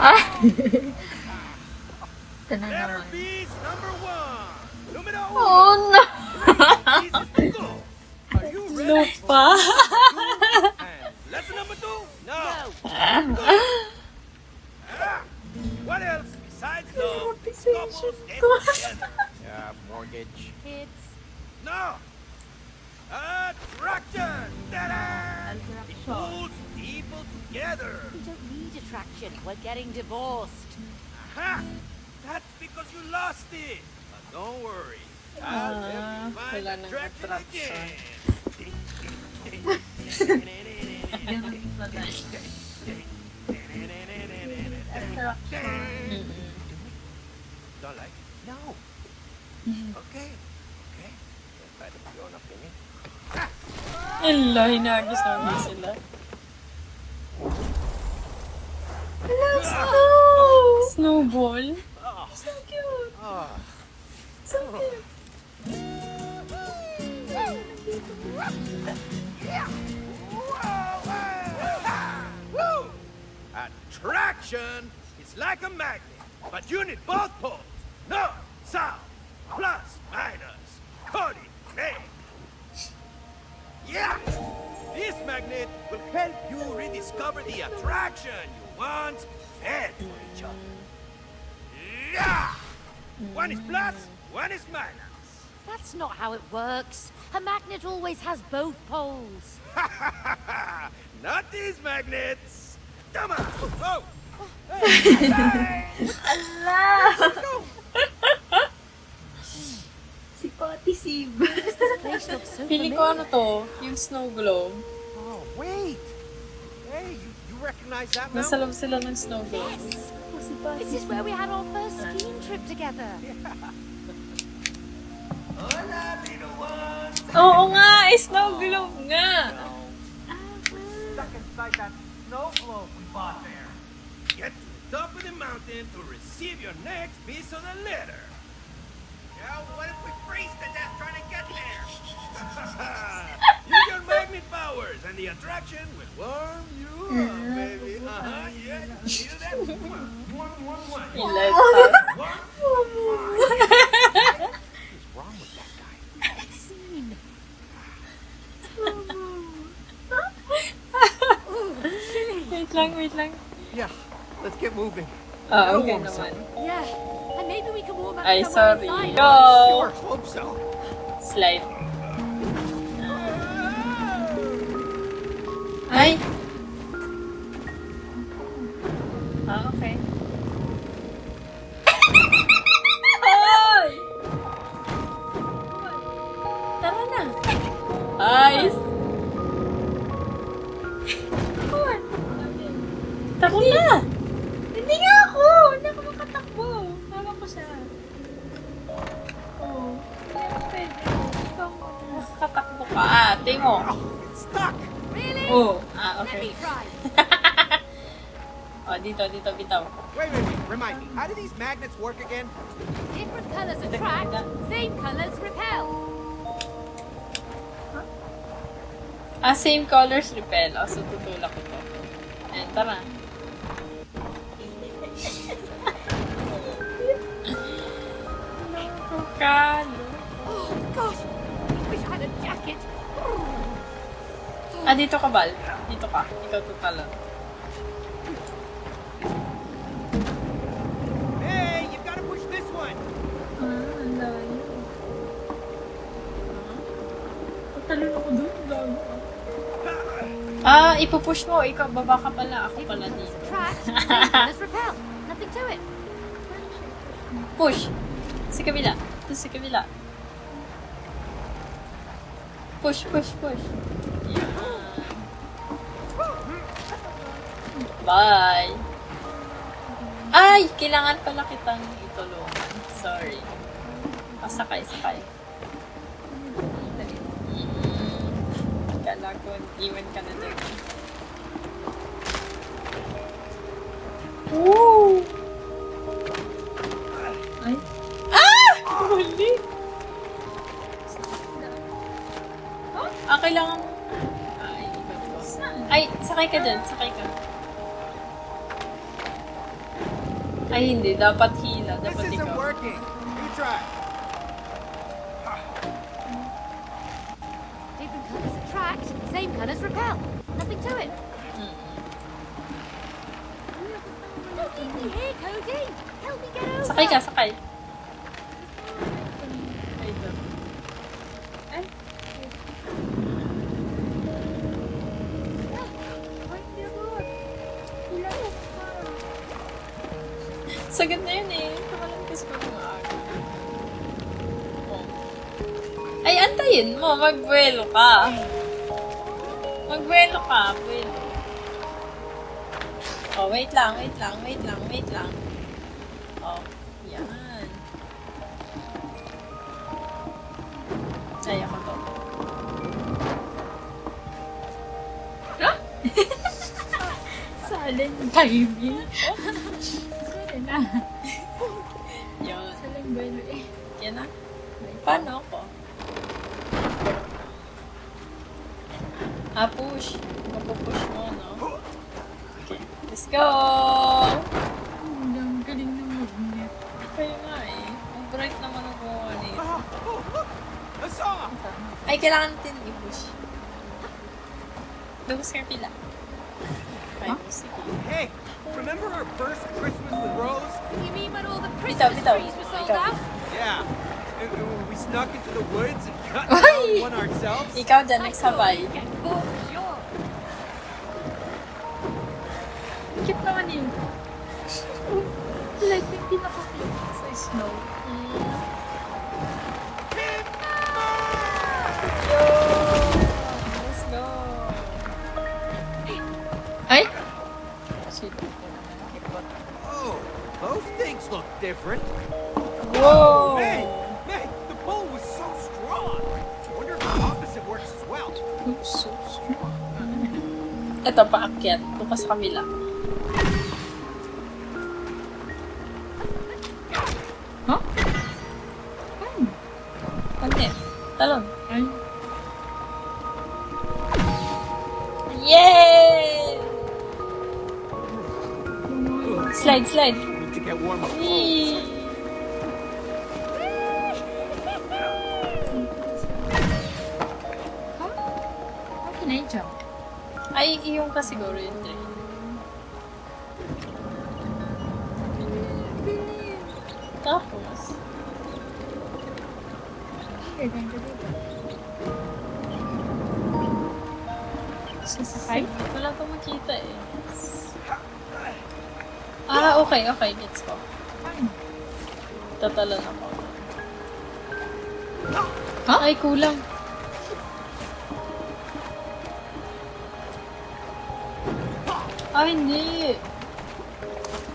Ah! Ito na Letter naman. B is number 1. Numero 1. Oh no! Pieces to go. Are you ready? Lupa. And lesson number 2? No. Ah. Ah, what else besides love couples get together? Yeah, mortgage. Kids. No. Attraction. Ta-da! It pulls people together. We don't need attraction. We're getting divorced. Aha! That's because you lost it. But don't worry. I'll help you find wala nang attraction attraction. again. Don't like it? No. Okay. Okay. Try to be on opinion. Hello, hinagis namin sila. Hello, Snow! Snowball. So cute! Ah. So cute! Woo! Attraction is like a magnet, but you need both poles. North, south, plus, minus, coding, make. Yeah! This magnet will help you rediscover the attraction you once felt for each other. Yeah! One is plus, one is minus. That's not how it works. A magnet always has both poles. Not these magnets. Come on. Oh. Hey. Ala! Go. Si Potty Sib. Place looks so Feeling ko ano familiar. to, yung snow globe. Oh, wait. Hey, you recognize that Nasa now? loob sila ng snow globe. Si Potty This is where we had our first skiing trip together. Hola, little one. Oo nga, snow globe nga. Stuck inside that snow globe we bought there. Get to the top of the mountain to receive your next piece of the letter. Yeah, what if we freeze to death trying to get there? Use your magnet powers and the attraction will warm you up, baby. Uh-huh, yeah, you feel that? One. Ilan One. What's wrong with that guy? Scene. Wait lang. Yeah, let's get moving. Ah, Gotta okay warm naman. Yeah. And maybe we can warm up Ay, somewhere sorry. inside. Go! Sure, hope so. Slide. Ay! Ah, okay. Ay! Tara na. Ay! Tara na! Hindi nga ako! Hindi ako makatakbo. Mama ko siya. Oh. Hindi ako pwede. Ikaw muna. Katakbo ka, ate mo. It's stuck. Really? Oh, Let okay. me try. Oh, dito, bitaw. Wait. Remind me, how do these magnets work again? Different colors attract, same colors repel. Ah, same colors repel. Oh, so tutulak ko to. Ayan, tara. Nakakalo. Oh, gosh. I wish I had a jacket. Ah, dito ka, Bal. Dito ka. Ikaw tutalo. Hey, you've got to push this one. Ang layo. Tatalon ako doon. Layo. Ah, ipupush mo. Ikaw, baba ka pala. Ako pala dito. Attract, same colors repel. Nothing to it. Push. Sa kabila. Ito sa kabila. Push. Yan. Bye. Ay! Kailangan pala kitang itulungan. Sorry. Sakay. Kala ko, iwan ka na dyan. Woo! Ay. Huli! Ah, kailangan... Ay, iba to. Ay, sakay ka dyan. Sakay ka. Ay, hindi. Dapat hila. This Dapat isn't ikaw. working. You try. Different colours attract, same colours repel. Nothing to it. Don't leave me here, Cody. Help me get over. Sakay ka, sakay. Ay, ito. Ay. Sagad na yun eh. Nakalantas ko ng maaga. Oh. Ay, antayin mo. Magbuelo ka. Magbuelo ka. Buelo. Oh, wait lang. Oh, yan. Ay, ako to. Ha? Silent baby. Sorry na. Yun. Silent baby. Yan na. Paano ako? Push. Mapupush mo, no? Okay. Let's go! Ang galing ng magnet. Kaya nga eh. Ang bright naman ang kuha nito. A saw. Ay, kailangan natin i-push. Lubos ka pila. Ay, sige. Hey, remember our first Christmas with Rose? You mean when all the Bitaw, Christmas bitaw. trees were sold Ikaw. out? Yeah. And we snuck into the woods and cut Ay! down one ourselves. Ikaw dyan, I thought nagsabay. we'd get bored, sure. Cute naman yun. Like, yung pinaka-cute sa snow. Yo! Let's go! Ay! Shit. Ipot. Oh, those things look different. Whoa! May, the pull was so strong. I wonder if the opposite works as well. Oops, so strong. Ito, paakyat. Doon ka sa kabila. Huh? Ay! Pagnet. Talon. Ay! Yay! Slide, slide. Need to get warm up. Whee! How can I jump? Ay, iyong ka siguro yun. Dre. Tapos, Okay, thank you. Sasakay? wala ko makita eh. Okay, okay. Gets ko. Tatalon ako. Huh? Ay, kulang. Ay, hindi.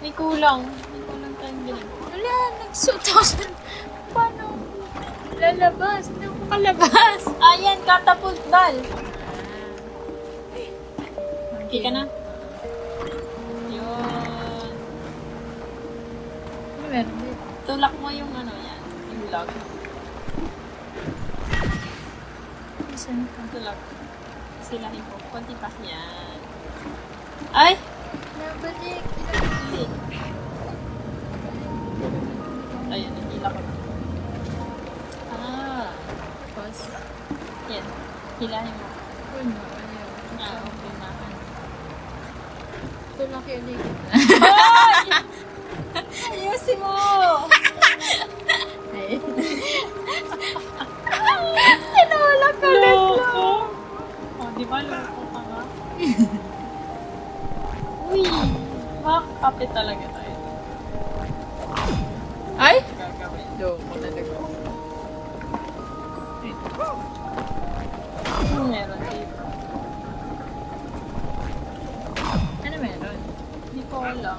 May kulang. May kulang tayong ginagawa. Wala, nagsutos. Paano? Lalabas. Hindi ako makalabas. Ayan, catapult ball. Okay ka na? Yun. Ano meron dito? Tulak mo yung ano yan. Yung log. Saan ka? Tulak. Silahin ko. Kunti pa. Yan. Ay! Nabalik. Hindi. Ayun, nahila ko na. Tapos, Yan. Hilahin mo. puno. Ayaw. Okay na. Tulak yung ligid. Ay! Ayusin mo! Ay. Tinulak ulit Loko! Oh, di ba loko ka nga? Uy! Makakapit talaga tayo. Ay! Gagawin. Loko talaga. Meron dito. Ano meron? Hindi ko alam.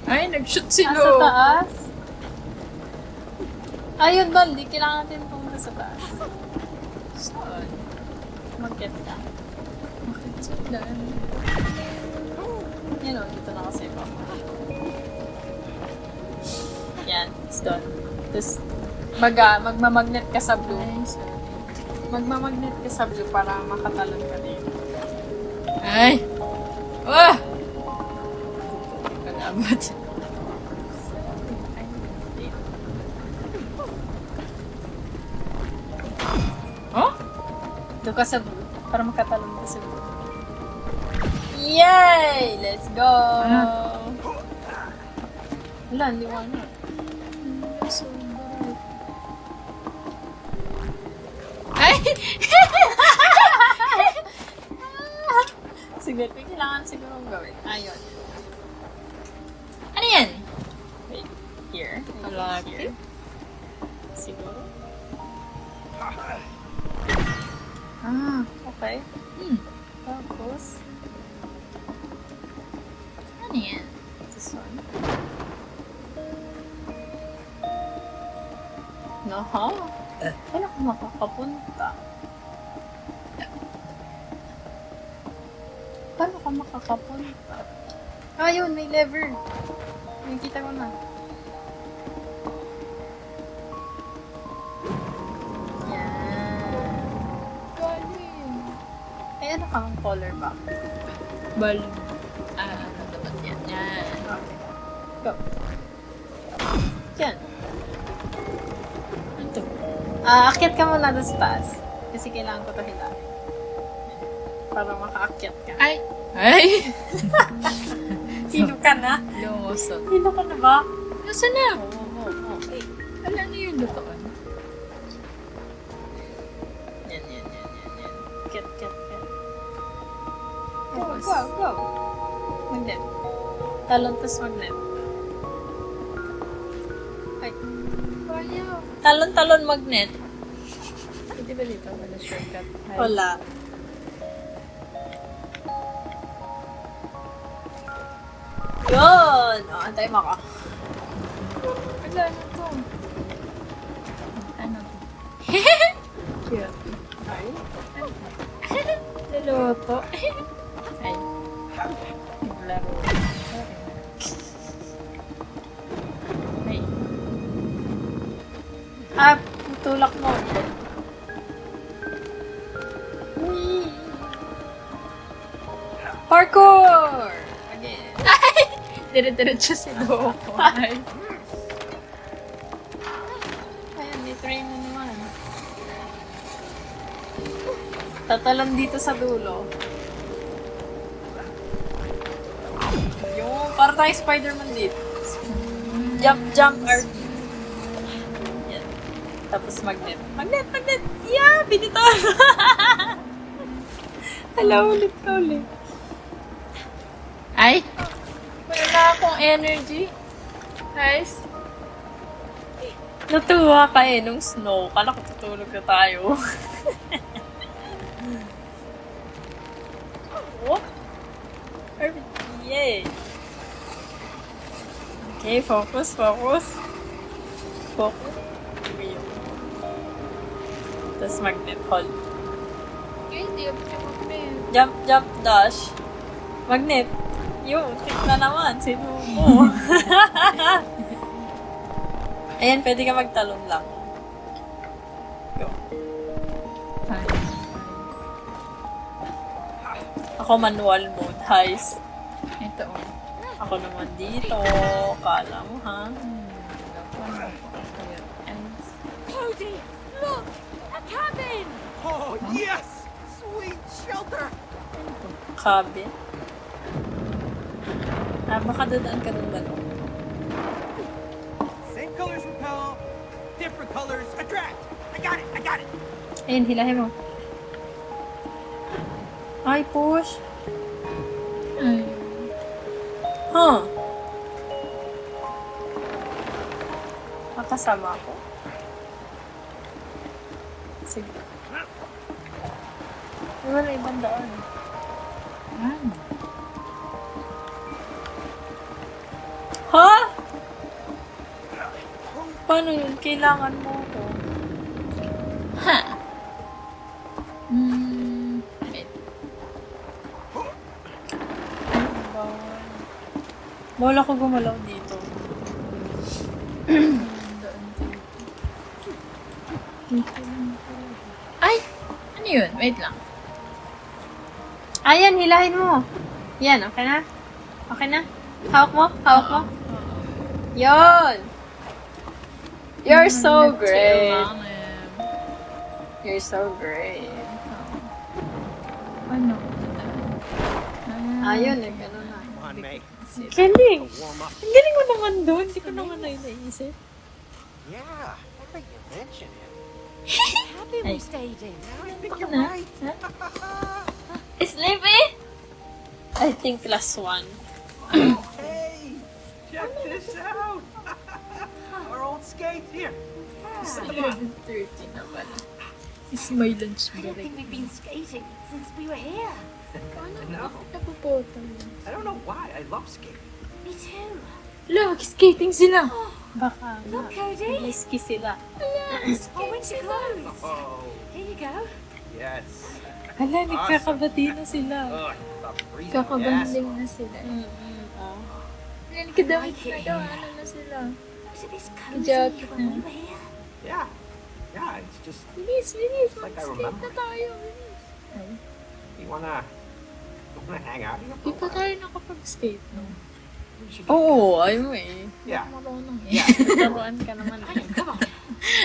Ay, nag-shoot si Sa Lo. taas? Ayun ba? Hindi kailangan natin pumunta sa taas. Saan? Mag-get ka. Bakit saan? Yan o, dito na kasi pa. Yan, it's done. Tapos, magmamagnet ka sa blue. Ay, sorry. Magmamagnet ka sa blue para makatalon ka dito. Ay! Wah! Kalabot. Doon ka sa blue. Para makatalon ka sa blue. Yay! Let's go! Wala, hindi mo ano. So bright. Ay! Sige, may kailangan sigurong gawin. Ayun. Ano yan? Wait, here. Here. Siguro. Okay. Tapos. Ano yan? This one. Naha? Kailan ka makakapunta? Paano ka makakapunta? Ayun, may lever. Nakikita ko na. Yan. Galing. Ay, ano kang color ba? Balloon. Ano dapat yan? Yan. Okay. Go. Yan. Ito. Akyat ka muna doon sa taas. Kasi kailangan ko ito hilahin. Para makaakyat ka. Ay! Ay! Hilo ka na? Lumusot. Hilo ka na ba? Nasaan na? Oo. Ay, alam niyo yung lutoan. Yan. Akyat. Go. Magnet. Talon tas magnet. Ay. Talon magnet. Hindi ba dito? Wala shortcut. Wala. Yun! Antay mo ako. Wala na to. Ano to? Cute. Ay. Niluto. Ay. Naglaro. Ay. Tulak mo. Uy. Parkour! Again. Dire-diretso si Doko. Ayan, may train na naman. Tatalon dito sa dulo. Yung, para tayo Spider-Man dito. Jump, RP. Yan. Tapos magnet. Magnet! Yeah! Binito! Hala, ulit. Ay! Wala akong energy. Guys. Natuwa ka nung snow. Kala ko tutulog na tayo. Oh? Yay! Okay, focus. Tapos magnet hold. Okay, hindi ako magnet. Jump, dash. Magnet. Yung, trick na naman. Sinubo. Ayan, pwede ka magtalon lang. Go. Ako manual mode, heist. Ito. Ako naman dito. Kala mo, ha? Cody, look! A cabin! Oh, yes! Sweet shelter! Cabin. Baka dadaan ka ng balon. Same colors repel, different colors attract. I got it. Ayun, hilahin mo. Ay, push. Huh. Makasama ako. Sige. Wala ibang daan. Ha? Paano yun? Kailangan mo ako. Ha? Wait. Bawal ako gumalaw dito. Ay! Ano yun? Wait lang. Ayan, hilahin mo. Yan, okay na? Okay na? Hawak mo? Yon! You're so great. You're so great. Ano? Ayun, eh, gano'n na. Come on, May. Galing! Warm up. Ang galing mo naman doon. Hindi ko naman na naisip. Yeah, I think you mentioned it. Happy we stayed in. I think Baka you're na. right. Sleepy? I think +1. Hey, check this out. Our old skate here. 130 na pala. Is my lunch I don't break. think we've been skating since we were here. No, Napuputol. I don't know why. I love skating. Me too. Look, skating sila. Baka Look, Cody. Ski sila. Our winter clothes. Oh, Here you go. yes. Hala, nagkakabati na sila. Ugh, stop freezing. Kakabanding Yes. na sila. Oh. Kadamit na daw, ano na sila. Was it this cozy Jacket when we na. were here? Yeah. Yeah, it's just. Bilis, bilis. Like I Mag-skate remember. na tayo. Bilis. Ay, You wanna hang out here? di pa tayo nakapag-skate, no? We should- Oo, ayaw mo eh. Yeah. Marunong eh. Yeah. Taruan ka naman eh. Come on.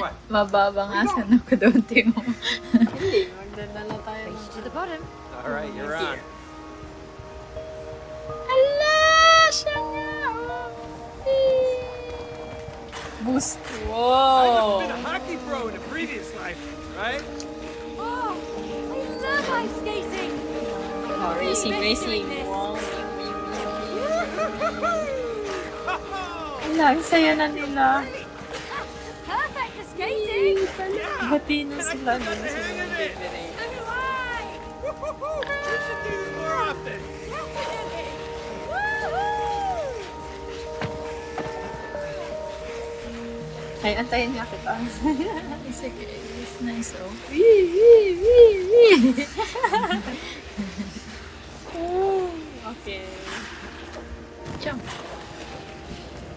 What? Mababangasan ako doon, Timo. Hindi, magdadala tayo ng... Race to the bottom. All right, you're on. Ala! Siya nga! oh. Boost. I've Wow! been a hockey pro in a previous life, right? Oh, I love ice skating. Oh, racing, racing. Wow. Ala, ang saya na nila. Perfect for skating. Bati na sila. Got the hang of it. So do I. Woo-hoo-hoo. We should do this more often. Definitely. Ay, antayin niya kita. Sige, it's nice, oh. Wee, wee, wee, wee. Oh, okay. Jump.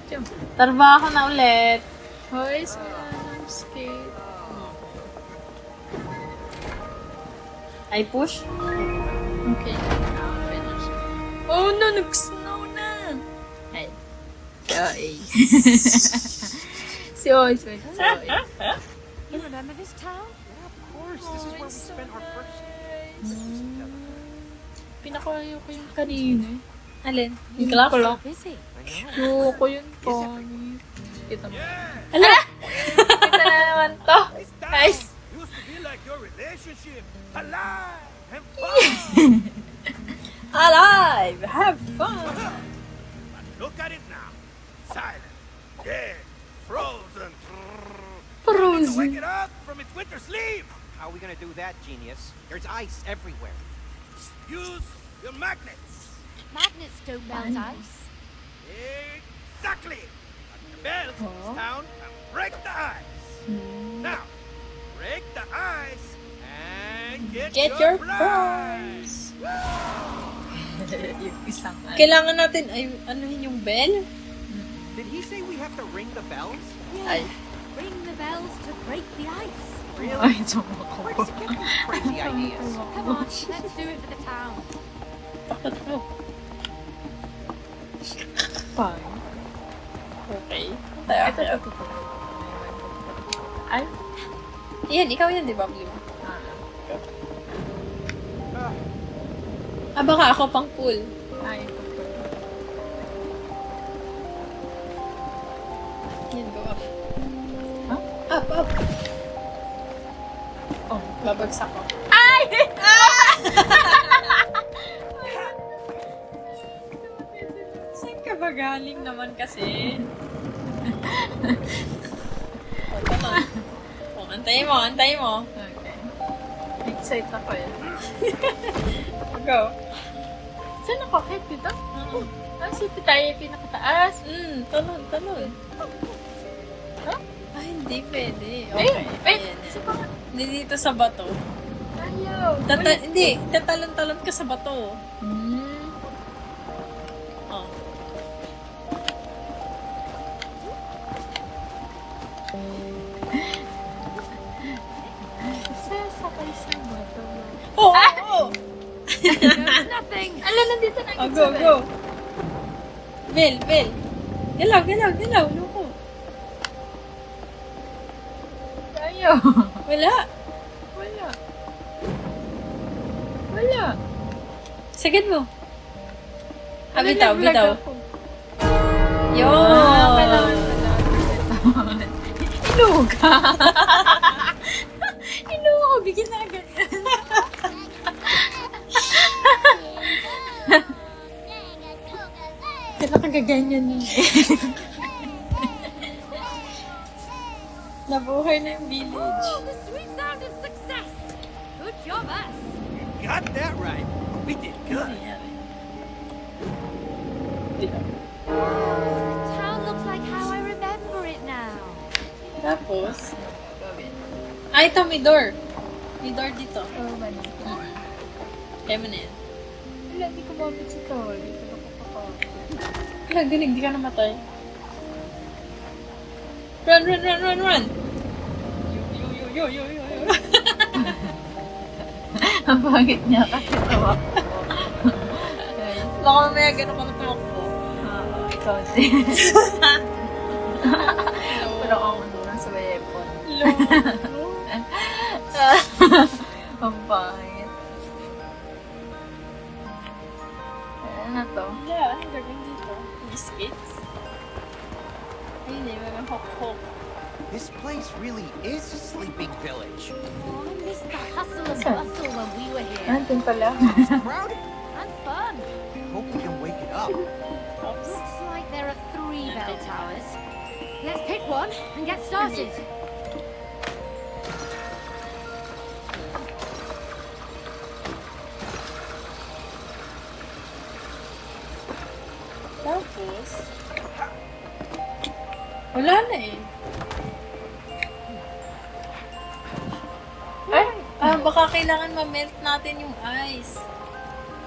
Jump. Trabaho na ulit. Hoy, sila ng skate. Ay, push. Okay. Okay na siya. Oh no, nag-snow na. Ay. Sorry. Sorry, sorry, sorry. You remember this town? Yeah, of course. This is where we spent our first together. Pinakayo ko yung kanina. Alin? Yung So clock? busy. I know. Yung ko yun po. Kita mo. Yeah. Ala! Kita na naman to. This town Guys. used to be like your relationship. Alive and fun. Alive! Have fun! But look at it now. Silent. Dead. Frozen. Frozen. To wake it up from its winter sleep. How are we gonna do that, genius? There's ice everywhere. Use your magnets. Magnets don't melt ice. Exactly. Touch the bells in this town and break the ice. Now, break the ice and Get your prize. Yung isang kailangan natin ay anuhin yung bell? Did he say we have to ring the bells? Ay. Ring the bells to break the ice. Ay, tama ko. Where does he get these crazy ideas? Come on, let's do it for the town. Bakit mo? Fine. Okay. Tayo. Ito. Ay. Yan, ikaw yan, di ba, Blue? Baka ako pang pool. Ay, ito po. Yan, go up. Huh? Up, up. Oh, babagsak ko. Ay! Saan ka ba galing naman kasi? Antayin mo, antayin mo. Okay. Excite ako eh. Go. Saan ako? Kahit dito? Ah, sige tayo pinakataas. Talon, talon. Huh? Ay, hindi pwede. Okay. Ayan, yan. Hindi dito sa bato. Ayaw. Hindi, tatalon-talon ka sa bato. Oh. Sasakay sa bato. Oh! Oh! There's nothing. Ala, nandito na. Oh, go, go. Bel, Bel. Galaw, galaw, galaw. Loko. Ayaw. Wala. Wala. Wala. Sagad mo. Bitaw. Yun. Kailangan pala. Inuga. Inuga. Bigyan na ganyan. Kailangan kaganyan yun. Nabuhay na yung village. Oh, the sweet sound of success. Good job, us. You got that right. We did good. The town looks like how I remember it now. Tapos, ay, ito, may door. May door dito. Oo ba na? Kaya mo na yan. Wala, hindi ko mabit si Tol. Hindi ko nakapapakot. Wala, galing, di ka namatay. Run! Yo. Ang pangit niya kasi tawa. Baka mamaya gano'n ka tumakbo. Ikaw din. Pero ako doon sa weapon. Ang pangit. Ano na to? Wala, anong gagawin dito? Biscuits? Ayun eh, mga hok-hok. This place really is a sleeping village. Oh, I missed the hustle and bustle when we were here. Andun pala. It's crowded. And fun. Hope we can wake it up. Oops. Looks like there are 3 bell towers. Let's pick one and get started. Tapos, wala na eh. Ay! Baka kailangan ma-melt natin yung ice.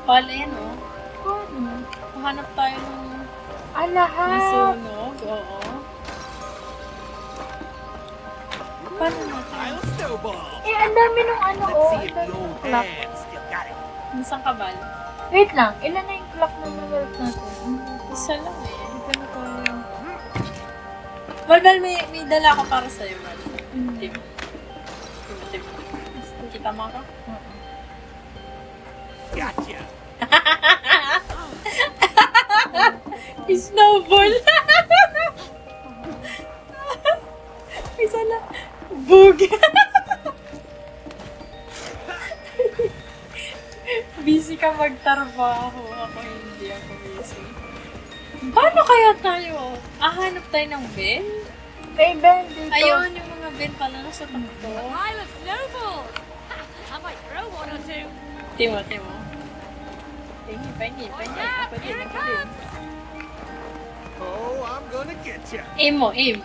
Pala yan, oh. Ano? Mahanap tayo ng Lahat! nasunog. Oo. Paano natin? I'll snowball. Ang dami nung ano, Let's oh. see if Ang dami the nung old clock. man still got it. Nasaan ka, Bal? Wait lang, ilan na yung clock na na-melt natin? Isa lang eh. Hindi na tayo. Bal, may dala ako para sa'yo, Bal. Tim. Kita mo ako? Gotcha. Snowball! Isa lang. Bug! Busy ka magtrabaho. Ako hindi. Ako busy. Paano kaya tayo? Hanap tayo ng Ben? May bell dito. Ayun, yung mga Ben pala nasa takto. Pile of snowballs. I might throw 1 or 2. Timo. Pahingi. Watch out, here it comes. Oh, I'm gonna get you. Aim mo, aim.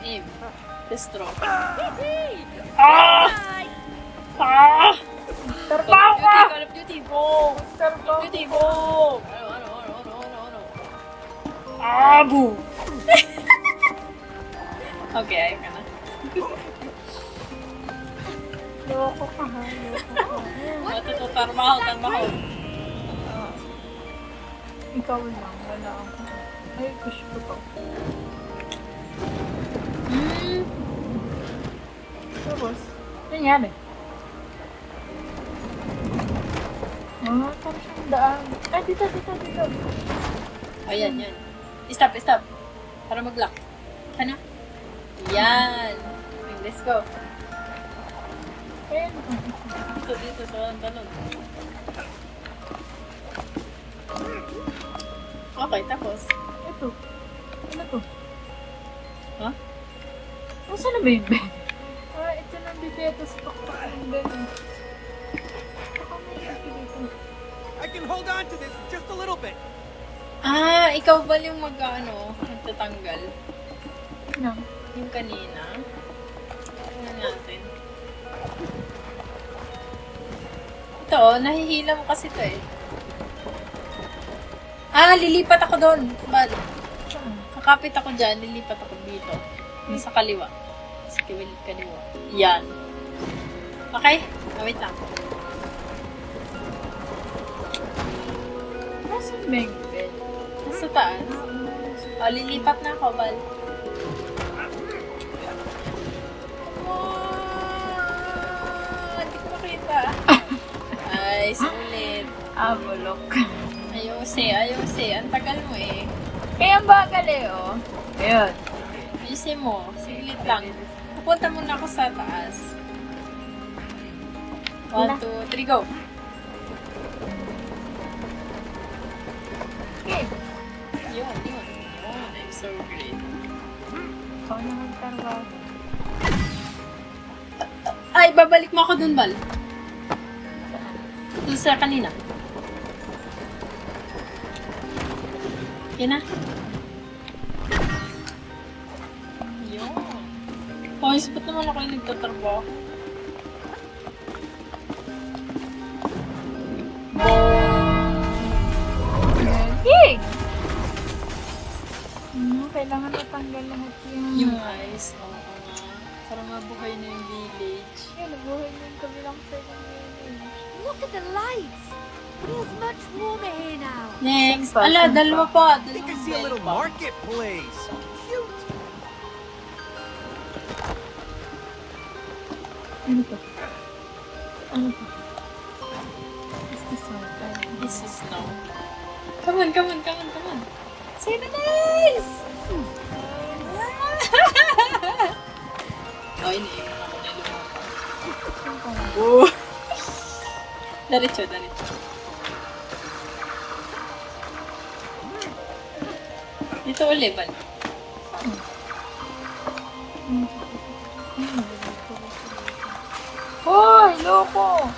Destro. Hee-hee. Ah! Bye. Ah! Tarpaw ka! Call of Duty, go! Tarpaw Call of Duty, go! Ano? Boom! Okay, ayun ka na. Loko ka ha, loko ka. Tarmaho. Ikaw lang, wala ako. Ay, push ko to. Tapos, nangyari? Parang siyang daan. Ay, dito. Ayan, yan. Stop. Para mag-lock. Ano? Yan. Okay, let's go. Ayun. Dito, sa talon. Okay, tapos. Ito. Ano to? Ha? Saan na ba yun, Ben? Ito nandito ito sa tuktok ng Ben. Baka may ito dito. I can hold on to this just a little bit. Ikaw ba yung magtatanggal? Ano? Yung kanina? Tingnan natin. Ito, nahihila mo kasi ito eh. Lilipat ako doon. Bal. Kakapit ako dyan, lilipat ako dito. Yung sa kaliwa. Sa kaliwa. Yan. Okay? Wait lang. Nasaan ba yung Ben? Nasa taas. Lilipat na ako, Bal. Hindi ko makita. Ay, sulit. Bulok. Ayusin. Ang tagal mo eh. Kaya ang bagal eh, oh. Ayun. Ayusin mo. Siglit lang. Pupunta muna ako sa taas. 1, 2, 3, go! Okay. Yun. I'm so great. Ikaw na magtarwa. Ay, babalik mo ako dun, Bal. Doon sa kanina. Yan na. Yun. Oh, ba't naman ako yung nagtatrabaho? Yay! Kailangan natanggal lahat Yung eyes. Oo nga. Para mabuhay na yung village. Yan, nabuhay na yung kabilang side ng village. Look at the lights. Feels much warmer here now. Next. Simple, Ala, simple. dalawa pa. I think I see a little marketplace. So cute. Ano to? Ano to? Is this one? This is no. Come on. Say the nice! Oh, iniiwan ako na lumapa. Oh. Diretso. Dito ulit, Bal. Hoy! Loko!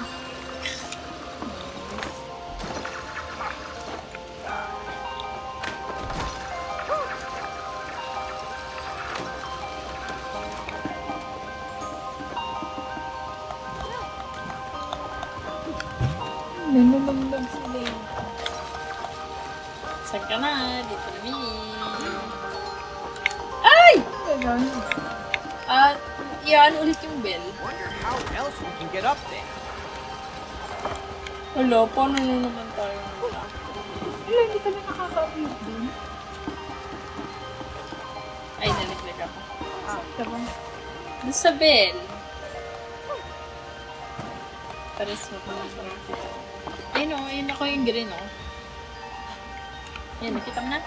Nanunumdag sila yun. Saan ka na? Dito na Ay! At, iyan ulit yung bell. Wonder how else we can get up there. Wala, paano na naman tayo? Wala, hindi kami nakaka-upload dun. Ay, nalaglag ako. Diba? Doon sa bell. Pares mo pa lang parang kita. Ay no, ayun ako yung green, oh. Ayan, nakita mo na?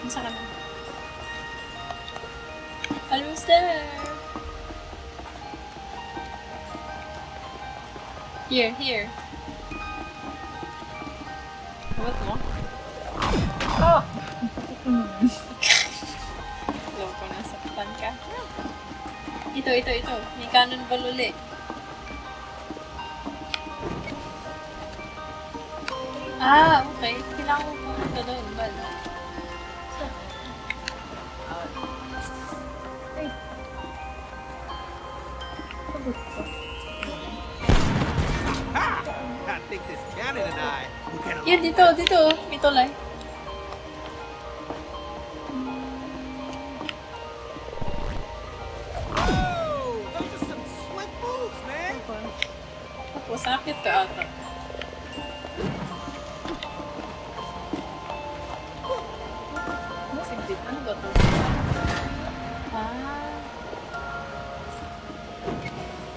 Masa ka na? Almost there! Here. What mo? Oh! Alam ko, nasaktan ka. Ito. May cannonball uli. Okay. Kailangan mo pumunta doon, Bal. I think this cannon and I will get along. Yan, dito. May tulay. Oh, those are some slick moves, man. Tapos, sakit ka ata. Sigdit. Ano ba to?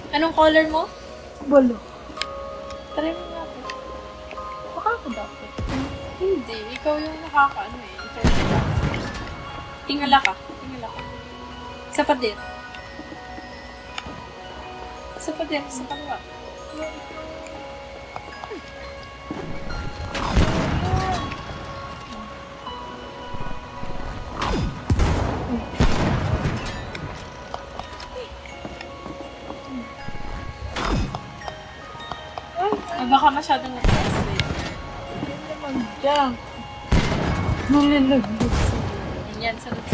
Anong color mo? Bolo. Try mo natin. Baka ako dapat. Hindi. Ikaw yung nakakaano eh. Ikaw yung nakakaano. Tingala ka. Sa pader. Sa kaliwa. Baka masyadong mataas na yun. Yan naman dyan. Nalilaglag sila. Yan, sunod.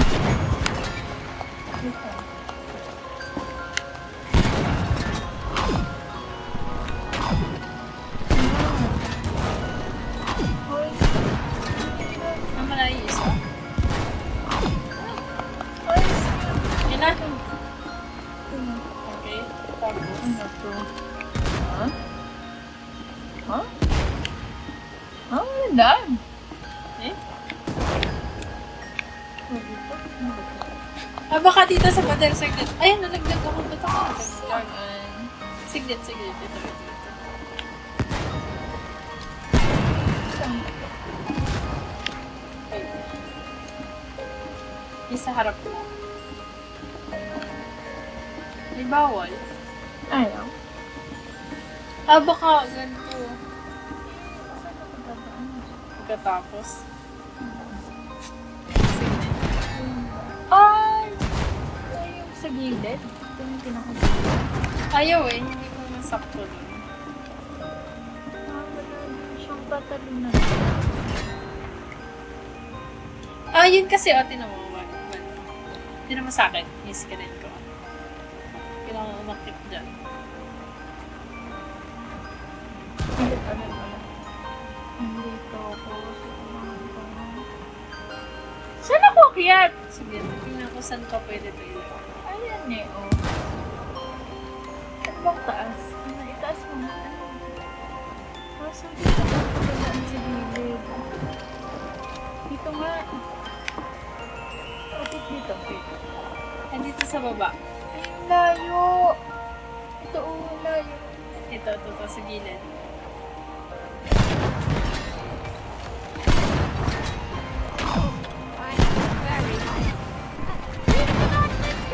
Ang malayo isa. Yan na. Okay. Tapos. Ano to? Ha? Ha? Ha? Wala. Eh? Wala. Baka dito sa pader, saglit. Ayun, nalagdag ako. Ba't ako nalagdag? Saglit. Dito. Yung sa harap mo. May bawal. Ayaw. Baka ganito. Pagkatapos. Sige. Ay! Ay, yung sa gilid. Ito yung pinakasigilid. Ayaw eh, hindi ko masakto dun. Wala siyang patalunan. Yun kasi, tinan mo. Tinan mo sa akin, yung screen ko. Kailangan umakit dyan. Nandito ako. Saan ako akyat? Sige, tingnan ko saan pa pwede ito ilagay. Ayan eh, oh. Saan bang taas? Itaas mo na. So dito ka pagkalaan sa gilid. Dito nga. Kapit dito. Dito sa baba. Ay, ang layo. Ito, oh, layo. Ito, sa gilid.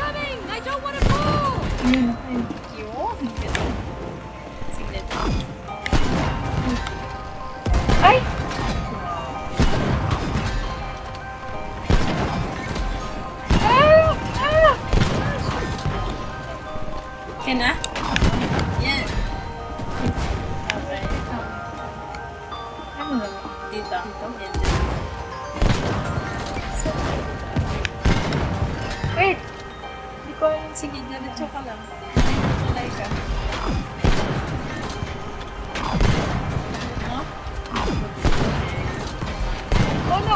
Coming! I don't want to fall! Ayun. Yun. Sige. Ay! Okay na? Yan. Okay. Ano lang? Dito. Yan. Wait! Hindi ko alam. Sige, diretso ka lang. Alay ka. No? Ano?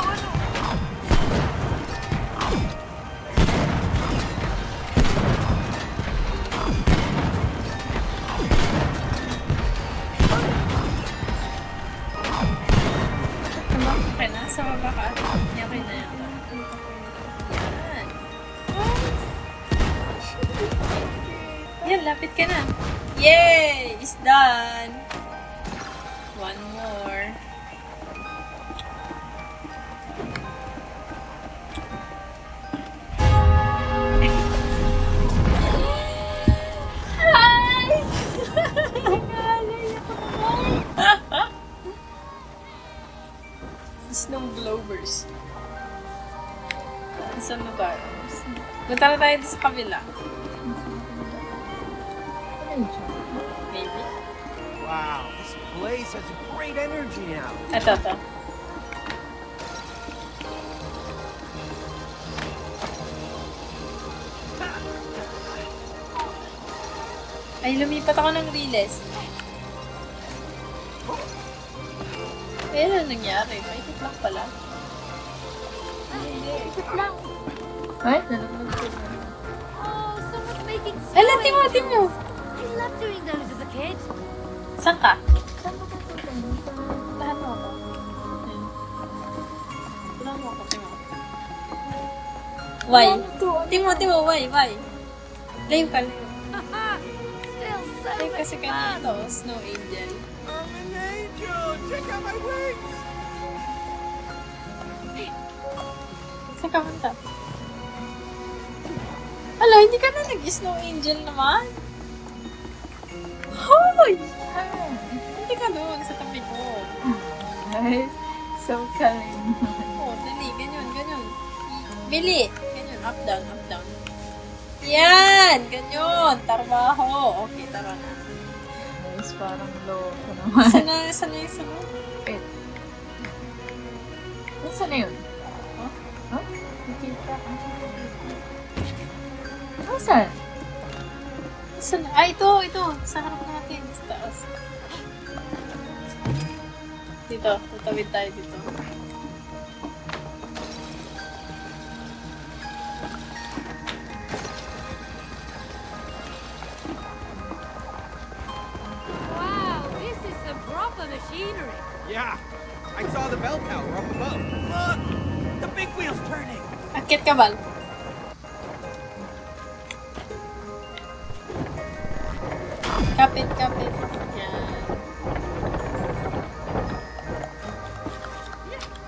Okay na? Sa baba ka? Yan, okay na yan. Yan. Yan, lapit ka na. Yay! It's done! One more. Snow globers. Saan na tayo? Punta na tayo sa kabila. Maybe. Wow, this place has great energy now. Ito. Ay, lumipat ako ng riles. Eh, ano nangyari? Maikot lang pala. Ikot lang. Ay, nalaglag ko na. Oh, someone's making Ala, snow Timo! I loved doing those as a kid. Saan ka? Saan mo pupunta? Lahat mo ako. Lahat mo ako, Timo. Why? Timo, why? Live ka, live. Still so Live much kasi fun. kanito, Snow Angel. I'm an angel! Check out my wings! Saan ka punta? Hala, hindi ka na nag-Snow Angel naman? Hoy! Hindi ka doon sa tabi ko. Ay, so kind. Oh, dali, ganyan. Bili! Ganyan, up, down. Yan! Ganyan! Tarbaho! Okay, tara na. Guys, parang loko naman. Saan na yung sunod? Wait. Saan na yun? Huh? Huh? Nakita ka. Oh, saan? Saan? Ah, ito. Sa harap natin. Sa taas. Dito. Tutawid tayo dito. Wow, this is some proper machinery. Yeah, I saw the bell tower up above. Look! The big wheel's turning! Akit ka, Bal. Kapit, kapit. Yan.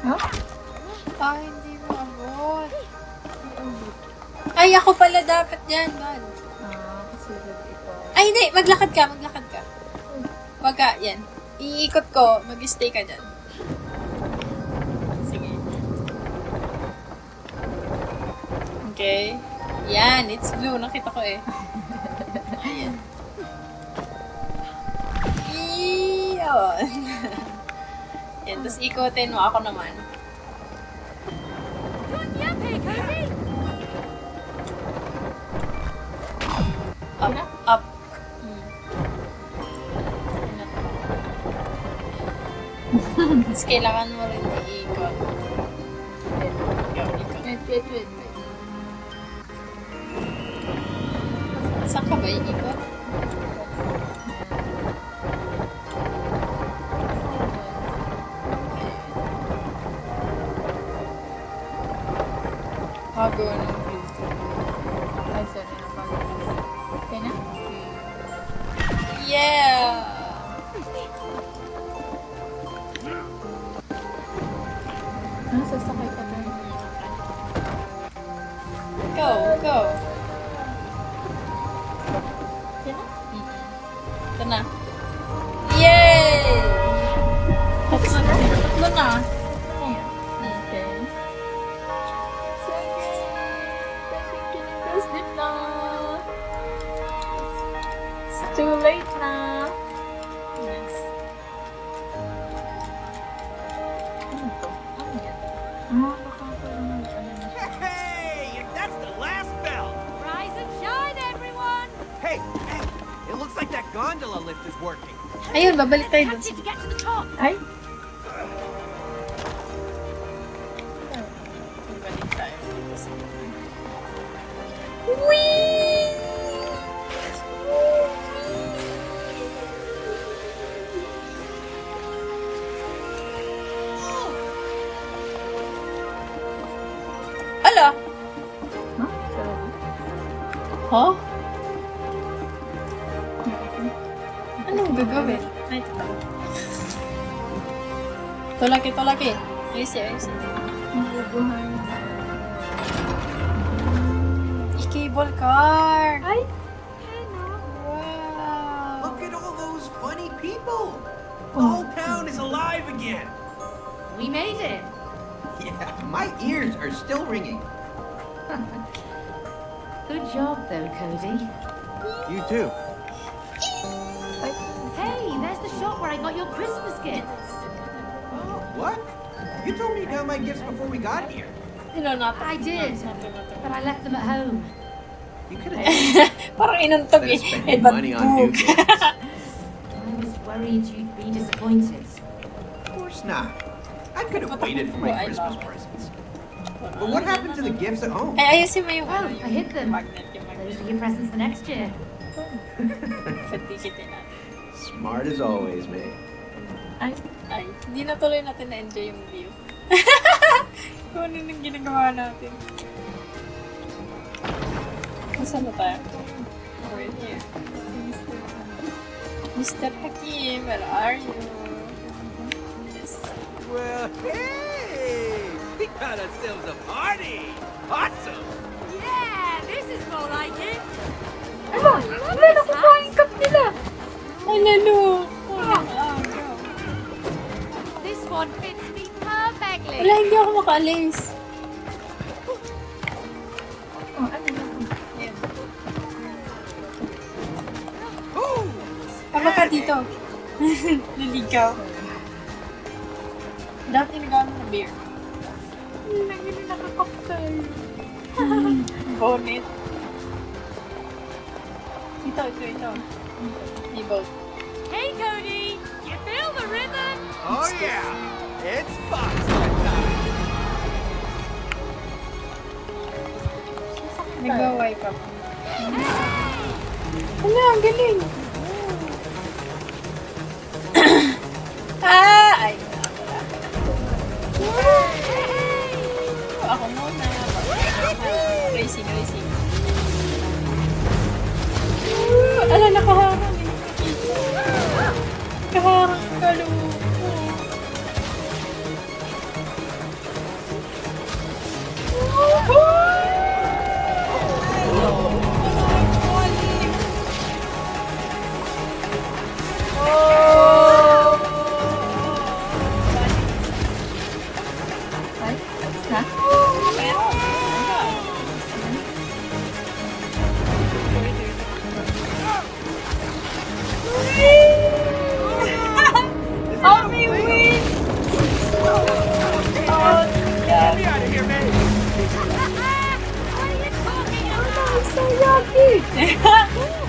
Huh? Ah, hindi mo abot. Ay, ako pala dapat dyan, Bal. Kasi ito. Ay, hindi. Maglakad ka, maglakad ka. Wag ka, yan. Iikot ko. Mag-stay ka dyan. Sige. Okay. Yan, it's blue. Nakita ko eh. Ayan. Iyon. Yan, tapos ikotin mo. Ako naman. Good yapping, Cody! Up, up. Tapos kailangan mo rin iikot. Ikaw, ikot. Wait. Saan ka ba iikot? Bago ng view. Ay, sorry. Napag-iis. Okay na? Yeah! Sasakay ka na. Go, go. Okay na? Ito na. Yay! Tatlo na. Tatlo na. Ayan. Okay. Sige. Thank you, Christine na. It's too late na. Yes. Ano to? Ano yan? Baka parang ano na siya. Hey, and that's the last bell. Rise and shine, everyone! Hey, it looks like that gondola lift is working. Ayun, babalik tayo dun Catch sa... it to get to the top! Ay! Babalik tayo dito sa... Ala! Huh? Sorry. Huh? Anong gagawin? Ay, ito. Tulaki, tulaki. Ayusin. Mabubuhay. I-cable car! Ay! Wow! Look at all those funny people. The whole town is alive again. We made it! Yeah, my ears are still ringing. Good job, though, Cody. You too. Hey, there's the shop where I got your Christmas gifts. Oh, what? You told me you got my gifts before we got here. I did, but I left them at home. You could have Parang inuntog eh. spent Eh, ba't money on new boog? gifts. I was worried you'd be disappointed. Of course not. I could have waited for my I Christmas love- presents. But what happened to the gifts at home? Ay, ayusin mo yung... Oh, I hid them. Magnet, yung magnet. Those are your presents for next year. Patikitin natin. Smart as always, man. Ay! Ay, hindi na tuloy natin na-enjoy yung view. Kung ano nang ginagawa natin. Nasaan na tayo? Right here. Mr. Hakim, where are you? Yes. Well, hey, we got ourselves a party. Awesome. Yeah, this is more like it. Ano? Ano? Nakukuha yung cup nila! Ay, lalo! This one fits me perfectly. Wala, hindi ako makaalis. Oh, ano na? Ayan. Ooh, Tama ka dito. Naligaw. Dapat tinigawan mo na beer. Hindi nakakaptay. Bonnet. Ito. E-boat. Hey, Cody, you feel the rhythm? oh yeah, it's bobsled time. Nag-wipe up. Wala, ang galing. Ay, wala. Ako muna. Racing. Ala, nakaharang eh. Nakaharang yung kalungo. Oh, may win! Oh, Get me out of here, man! What are you talking about? so yucky!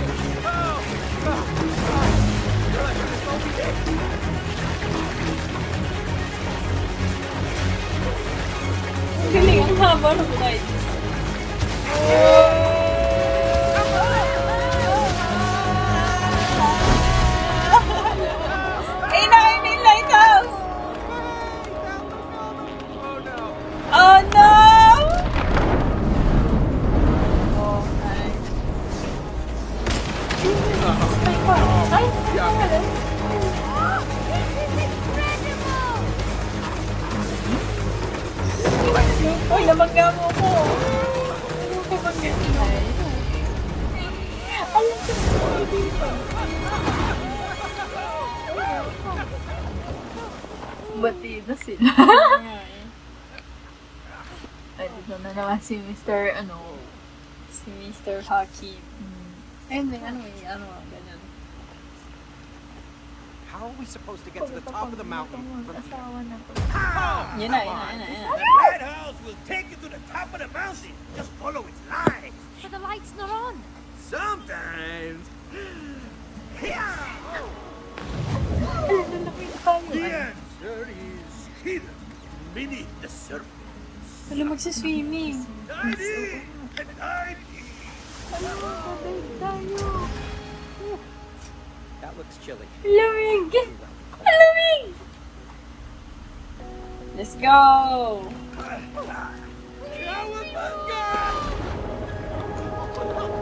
Galing, ang haba ng lights. Ay, nakain yung lighthouse! Oh no! Oh no! Oh, ay. Ay, uy, nabangga mo ko. Ano ko bangga? Ay. Alam ko na dito. Batida sila. Ay, dito na naman si Mr. Si Mr. Hakim. Ayun, may ganyan. How are we supposed to get to the top of the mountain from here? Asawa na to. How? Yun na. The lighthouse will take you to the top of the mountain. Just follow its line. But the light's not on. Sometimes. Yeah. The answer is hidden beneath the surface. Wala magsiswimming. Dive in and dive in. That looks chilly. Lamig! Lamig! Let's go! Cowabunga!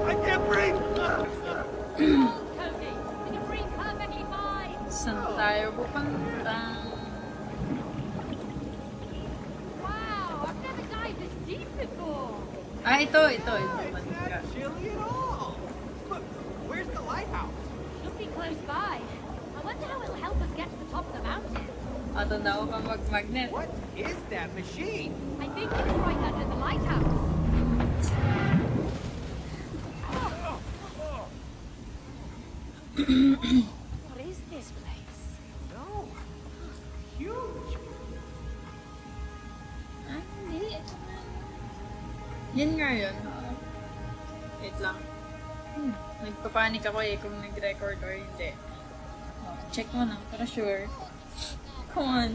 I can't breathe. Cody, you breathe perfectly fine. Saan tayo pupunta? Wow, I've never dived this deep before. Ah, ito. It's not chilly at all. Look, where's the lighthouse? Should be close by. I wonder how it'll help us get to the top of the mountain. Tanda ko pa mag-magnet. What is that machine? I think it's right under the lighthouse. What is this place? No. Huge. Ah, hindi. Yan nga yun. Wait lang. Nagpapanik ako kung nag-record or hindi. Check mo na, para sure. Come on.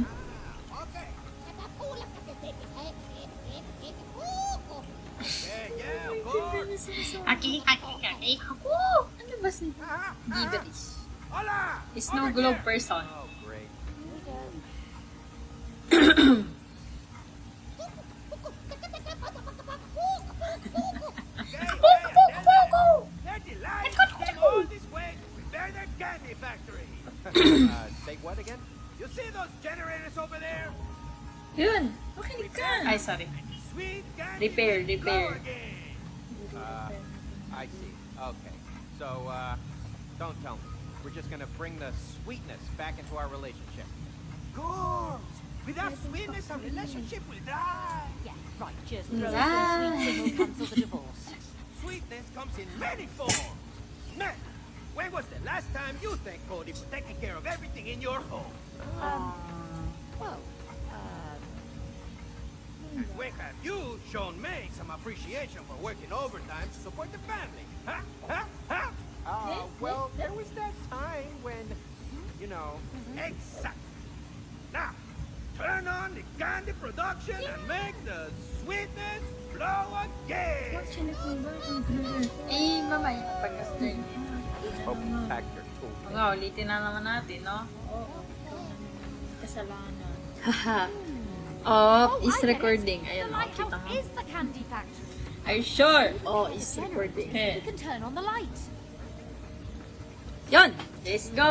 Yeah, of course. Aki. Ako! Ano ba si Gibberish? Hola! Snow Over globe here. person. Oh, great. They're delighted to came all this way to repair their candy factory. Say what again? You see those generators over there? Yun! Makinig ka! Ay, sorry. Sweet candy. Repair. Go again. I see. Okay. So, don't tell me. We're just gonna bring the sweetness back into our relationship. Good. Without sweetness, our relationship will die. Yeah, right, just throw us a sweet thing will cancel the divorce. Sweetness comes in many forms. Now, when was the last time you thanked Cody for taking care of everything in your home? Well, And when have you shown May some appreciation for working overtime to support the family? Huh? Huh? Huh? Well, there was that time when, you know... Exactly. Now, turn on the candy production and make the sweetness flow again. Eh, mamaya, pag after niya. Hope you packed your tool. Mga ulitin na naman natin, no? Oo. Kasalanan. Haha. Off is I get it. recording. Ayan, The o. Kita lighthouse mo. is the candy factory. Are you sure? Oh, it's Generator. recording. You can turn on the light. Yon! Let's go!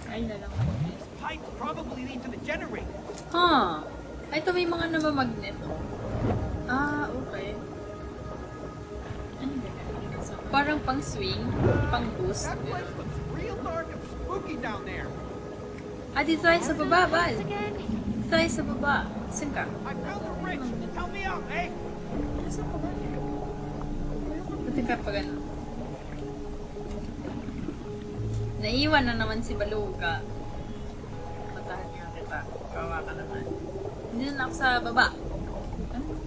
Ay na lang. Pipes probably lead to the generator. Huh. Ay, ito may mga namamagnet. Oh. Ah, okay. Ano ba yan? Parang pang swing, pang boost. That place looks real dark and spooky down there. Ah, dito tayo sa baba, Bal. Again. Dito tayo sa baba. Saan ka? I found the bridge. Help me out, eh? Saan ka ba? Buti ka pa gano'n. Naiwan na naman si Baluga. Matahan nga kita. Kawa ka naman. Hindi na ako sa baba.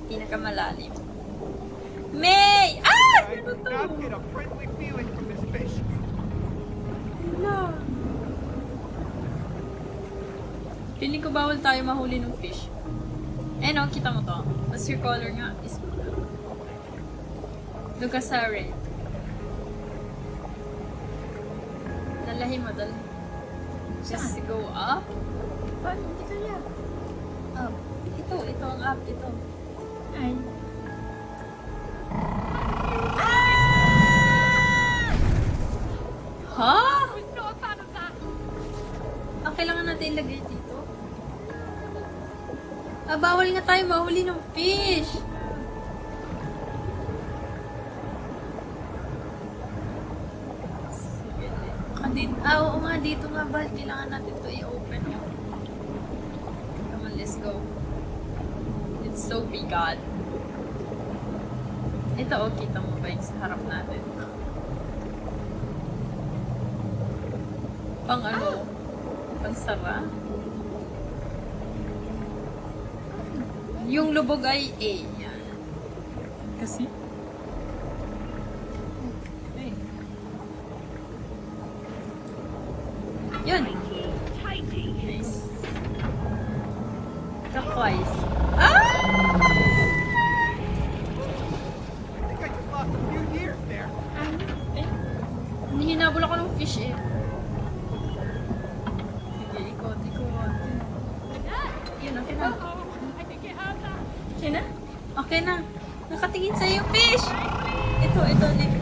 Pinakamalalim. May! Ah! I Ano do to? not get a friendly feeling from this fish. Wala. Feeling ko bawal tayo mahuli ng fish. Eh no, kita mo to. What's your color nga? Is doon ka sa red. Dalahin mo, dalahin. Just go up. Paano? Hindi kaya. Up. Ito ang up. Ito. Ay. Ha? I'm not a fan of that. Ang kailangan natin ilagay dito. Ah, bawal nga tayo mahuli ng fish. Sige. Oo nga, dito nga ba? Kailangan natin to i-open. Oh. Come on, let's go. It's so big, God. Ito, oh, kita mo ba yung sa harap natin? Pang ano? Pang sara? Yung lubog ay A. Yan. Kasi? Ay. Yun. Nice. Clockwise. Ah! I think I just lost a few years there. Hinabol ako ng fish eh. Sige, ikot. Yun, okay na. I think you heard that. Okay na? Okay na. Nakatingin sa'yo yung fish! Ito, lip.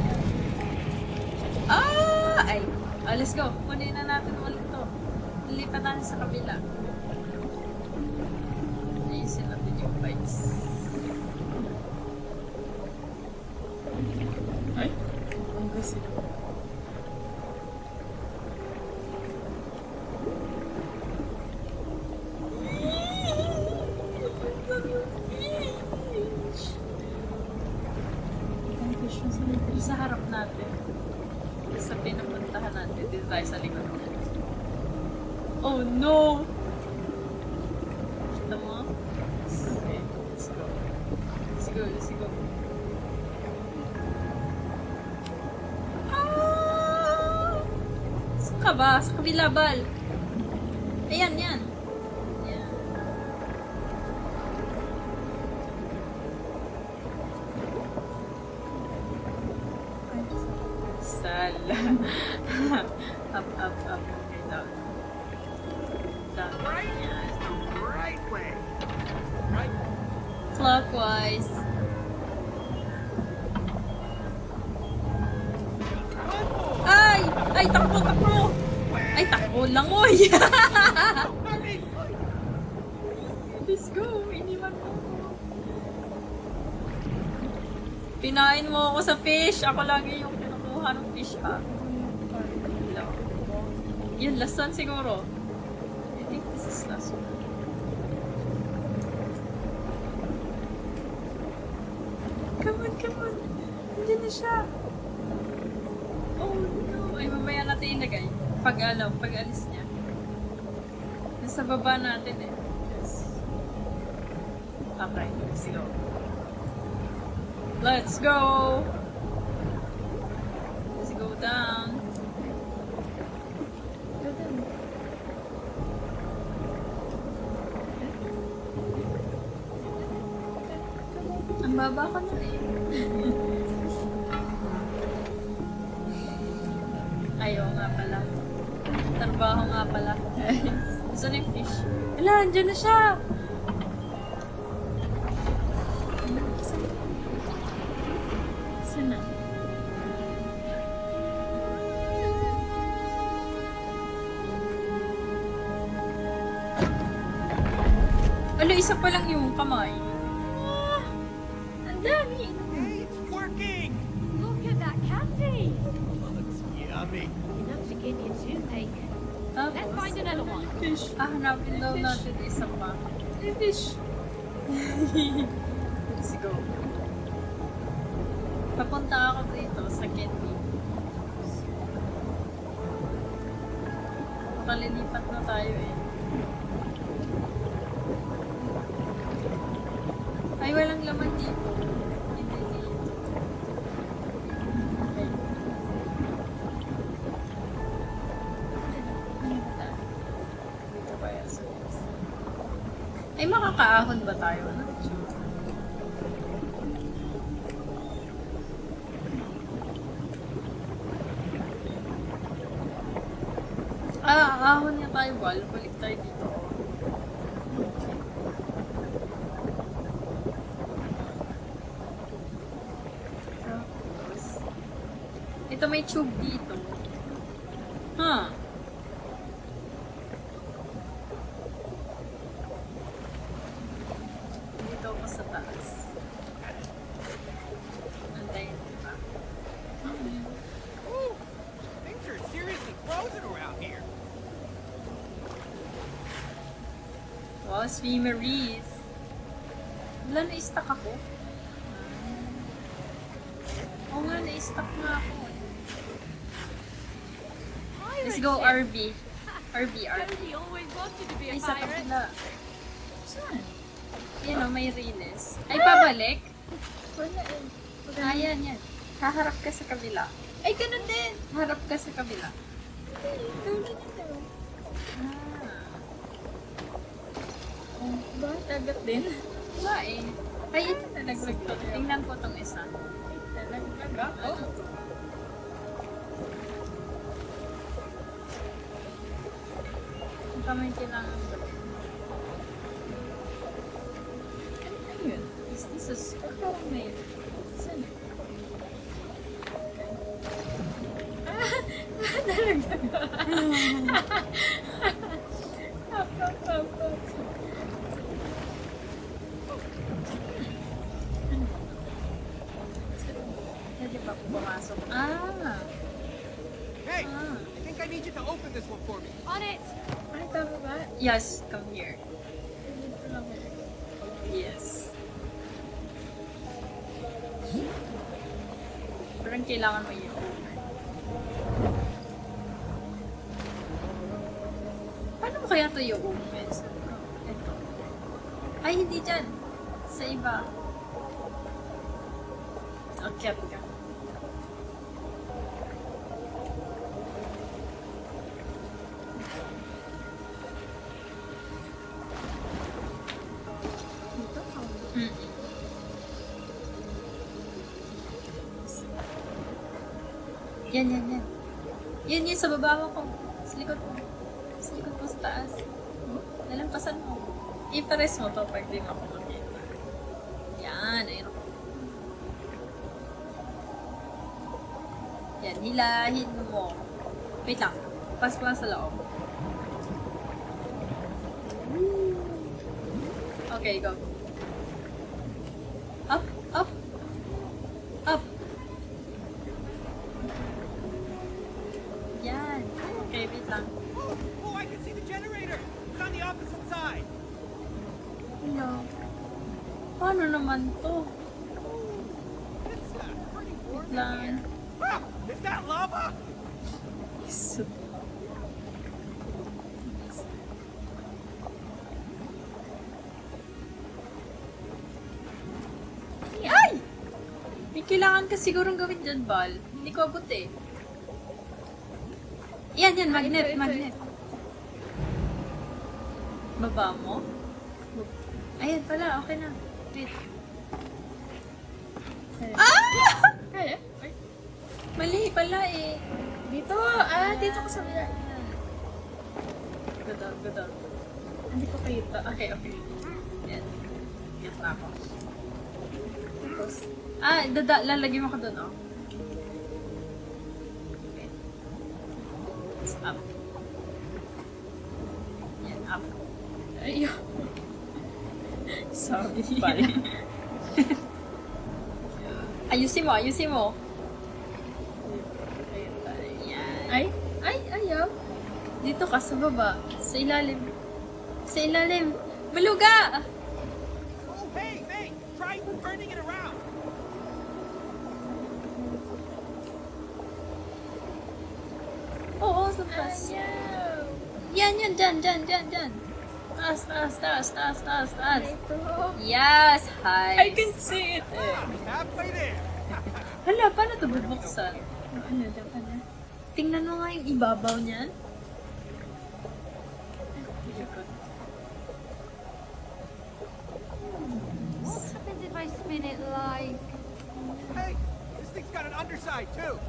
Ah! Ay. Oh, let's go. Kunin na natin ulit to. Lilipat natin sa kabila. Ayusin natin yung pipes. Ay? Ang kasi. Dito sa harap natin. Dito sa pinupuntahan natin. Dito tayo sa likod niya. Oh no! Kita mo? Okay, let's go. Let's go. Ah! Saan ka ba? Sa kabila, Bal. Ayan, yan. Yan. Sala. Up. Okay, down. Right? Yan. It's the right way. Right? Clockwise. One more. Ay, takbo! Ay, takbo lang, oy! Not me. Let's go! Iniwan mo ako. Pinain mo ako sa fish. Ako lagi yung kinukuha ng fish, ah. Hello. Yun, last one siguro. I think this is last one. Come on. Nandiyan na siya. Oh no. Ay, mamaya natin ilagay. Pag alis niya. Nasa baba natin eh. Yes. Okay, let's go. Let's go! Let's go down. Go down. Ang baba ka na eh. Ayaw nga pala. Trabaho nga pala. Saan yung fish? Ala, andyan na siya! Siya na. Alo, isa pa lang yung kamay. Ah, ang dami. Hey, it's working! Look at that candy! Looks yummy. Enough to give you toothache. Let's Tapos, find another one. fish. Ah, hanapin daw natin isa pa. Fish. Let's go. Papunta ako dito sa candy. Makalilipat na tayo eh. Ay, walang laman dito. Hindi dito. Okay. Dito ba yan? Ay, makakaahon ba tayo? Ano? Ah, ahon niya tayo, Bal. Balik tayo dito. Tapos, ito may tube dito. Huh. Dito ako sa taas. Antayin ko pa. Ooh, things are seriously frozen around here. Wow, swimmeries. Wala, na-stuck ako. Oo nga, na-stuck nga ako. Let's go, RV. RV. Jodie always wanted to be a Ay, sa pirate. kapila. Saan? Yan o, may rines. Ay, pabalik? Wala eh. Ah, yan. Haharap ka sa kabila. Ay, ganun din. Harap ka sa kabila. Tuloy nito. Ah. Oh, bakit agad din? Wala eh. Ay, ito nalaglag to. Tingnan ko tong isa. Nalaglag ako. Ano to? Ang kamay kailangan ba? Ano yun? Is this a stuck? Parang may... Saan? Pwede ba pumasok? Ah! Hey, Ah. I think I need you to open this one for me. On it! Ay, tama ba? Yes, come here. Dito lang ako. Yes. Parang kailangan mo yun. Paano mo kaya ito yung open? Ito. Ay, hindi dyan. Sa iba. Akyat ka. Dito ako. Mm-mm. Yan. Yan yung sa baba mo ko. Sa likod mo. Sa likod mo sa taas. Nalampasan mo. I-press mo to pag di mo ako makita. Yan. Ayun. Yan. Hilahin mo. Wait lang. Pasok lang sa loob. Okay, go. Up. Yan. Okay, wait lang. Oh, I can see the generator. It's on the opposite side. Hello. Paano naman to? It's pretty warm in Lang. here. Ah, is that lava? Ay! May kailangan ka sigurong gawin dyan, Bal. Hindi ko abot eh. Yan, magnet. Baba mo? Ayan pala, okay na. Wait. Ah! Kaya? Ay, Mali pala eh. dito! Dito ko sa bila. Go down. Hindi ko kita. Okay. Yan. Yan na ako. Tapos, Lalagyan mo ka doon, oh. Okay. It's up. Yan, up. Ayun. Sorry. Ayusin mo, ayusin mo. Yan. Ayaw. Dito ka, sa baba. Sa ilalim. Sa ilalim. Maluga! Oh, hey, try turning it around. Oo, sa taas. Yan, dyan. Taas. Yes, hi. I can see it. Halfway there. Hala, paano ito bubuksan? Ano, dyan ka na. Tingnan mo nga yung ibabaw niyan. What happens if I spin it like... Hey, this thing's got an underside too.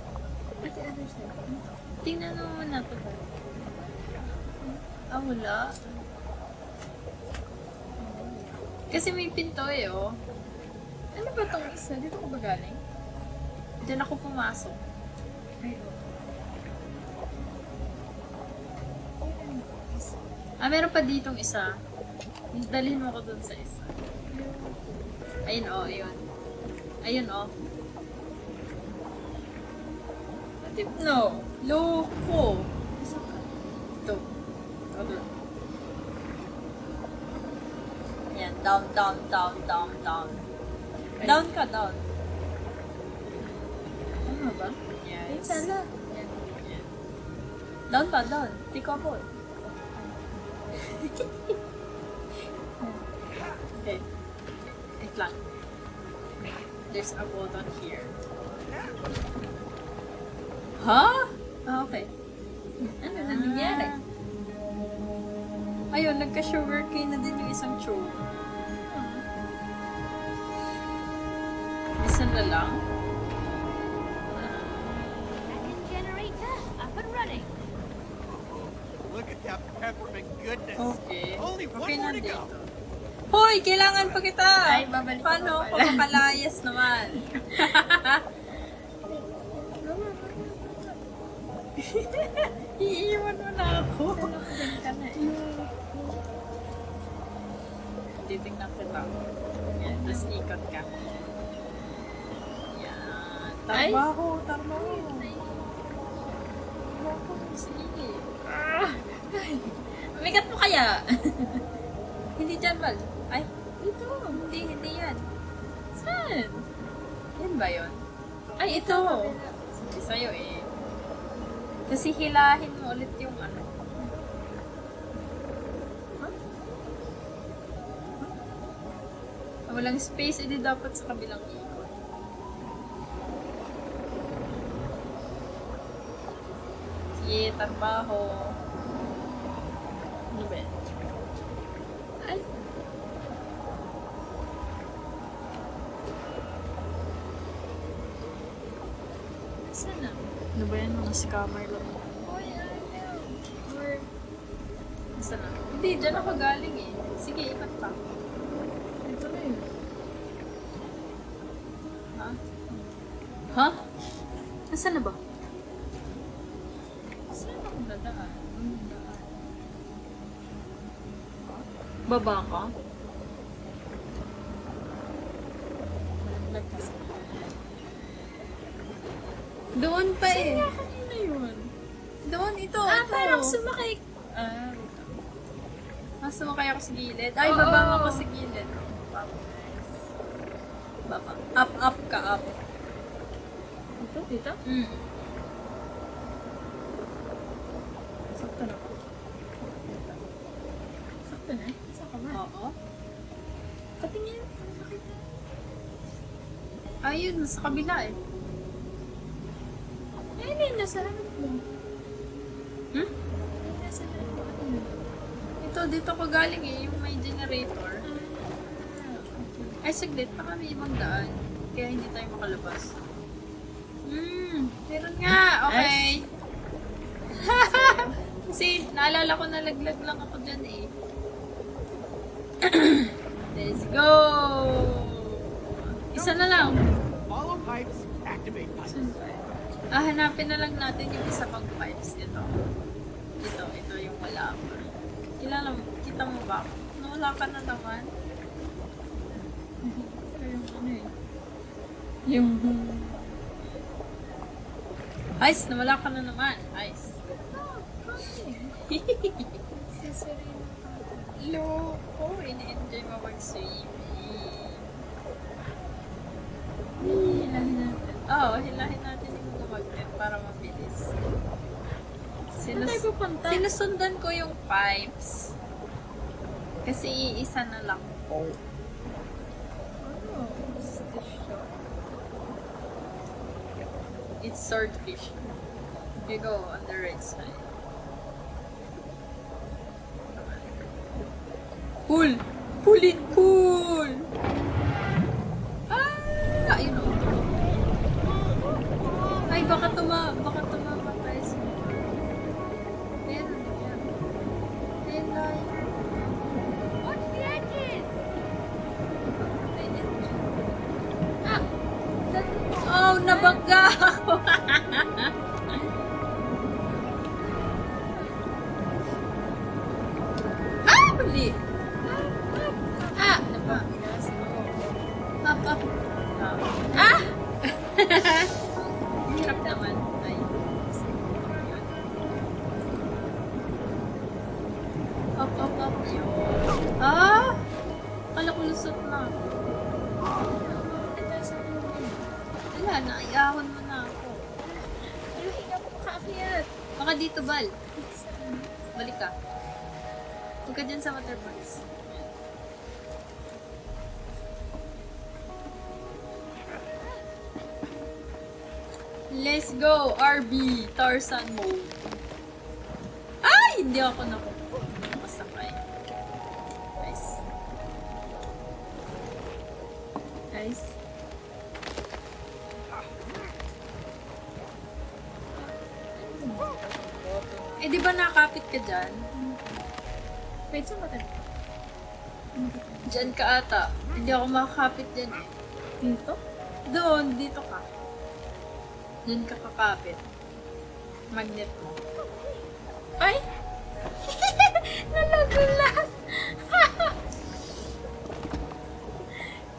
Tingnan mo muna ito. Wala. Kasi may pinto eh, oh. Ano ba itong isa? Dito ko ba galing? Diyan ako pumasok. Meron pa ditong isa. Dalhin mo ko dun sa isa. Ayun, oh, ayun. Ayun, oh. No. Loko. Ito. Ito dun. Yan. Down. Down ka, down. Ano ba? Yes. Sana. Yan. Down pa, down. Take a ball. Okay. Wait lang. There's a button here. Huh? Okay. Ano na nangyari? Ayun, nagka-sugar cane na din yung isang tube. Isa na lang. Second generator up and running. Look at that peppermint goodness. Okay. Only one Okay more na to go. dito. Hoy, kailangan pa kita! Ay, babalik Paano ako ako makalayas naman? Iiwan mo na ako. Titignan kita. Yan, tapos ikot ka. Yan. Tarbaho. Sige. Migat mo kaya? Hindi dyan, Val. Ay, ito. Hindi yan. Saan? Yan ba yun? Ay, ito. Sa'yo eh. Kasi hilahin mo ulit yung ano. Walang space, edi dapat sa kabilang ikot. Sige, trabaho. Ano ba yan? Ay. Saan na? Ano ba yan? Mga scammer lang. Or... Saan na? Hindi, dyan ako galing eh. Sige, ikot pa. Ito na yun. Ha? Nasaan na ba? Saan ako dadaan? Baba ka? Doon pa eh. Saan kanina yun? Doon, ito. Parang sumakay. Sumakay ako sa gilid. Ay, baba ako sa gilid. Baba. Up ka, up. Ito, dito? Sakto na ako. Sakto na? Saka ba? Oo. Patingin. Ayun, nasa kabila eh. Ayun, nasa harap mo. Nasa harap mo. Ito, dito ko galing eh, yung may generator. Ay, saglit, baka may ibang daan. Kaya hindi tayo makalabas. Meron nga, okay. Kasi, naalala ko nalaglag lang ako dyan eh. Let's go! Isa na lang. pipes. Activate pipes. Hanapin na lang natin yung isa pang pipes. Ito yung wala pa. Kita mo ba? Nawala ka na naman. Yung ano eh. Yung... Ice, nawala ka na naman. Ice. Sisirino. Loko, ini-enjoy mo mag-swimming. Hilahin natin. Hilahin natin yung mga magnet para mabilis. Saan tayo pupunta? Sinusundan ko yung pipes. Kasi iisa na lang po. Ano? Fish shop. It's swordfish. You go on the right side. Pull! Pull it! Pull! Ayun o. Ay, baka tumamatay sa... Ayan, ayan. Ayan na, ayan. Watch the edges! Oh, nabangga ako! Huli! Up! Hirap naman. Ay. Up. Yun. Kala ko lusot na. Wala, naayahon mo na ako. Hindi ako makaakyat. Baka dito, Bal. Balik ka. Huwag ka dyan sa waterbox. Let's go, RB! Tarzan mode. Ay! Hindi ako masakay. Nice. Nice. Di ba nakapit ka dyan? Wait, saan ba tayo? Dyan ka ata. Hindi ako makakapit dyan eh. Dito? Doon, dito ka. Doon ka kakapit. Magnet mo. Ay! Nalagulat!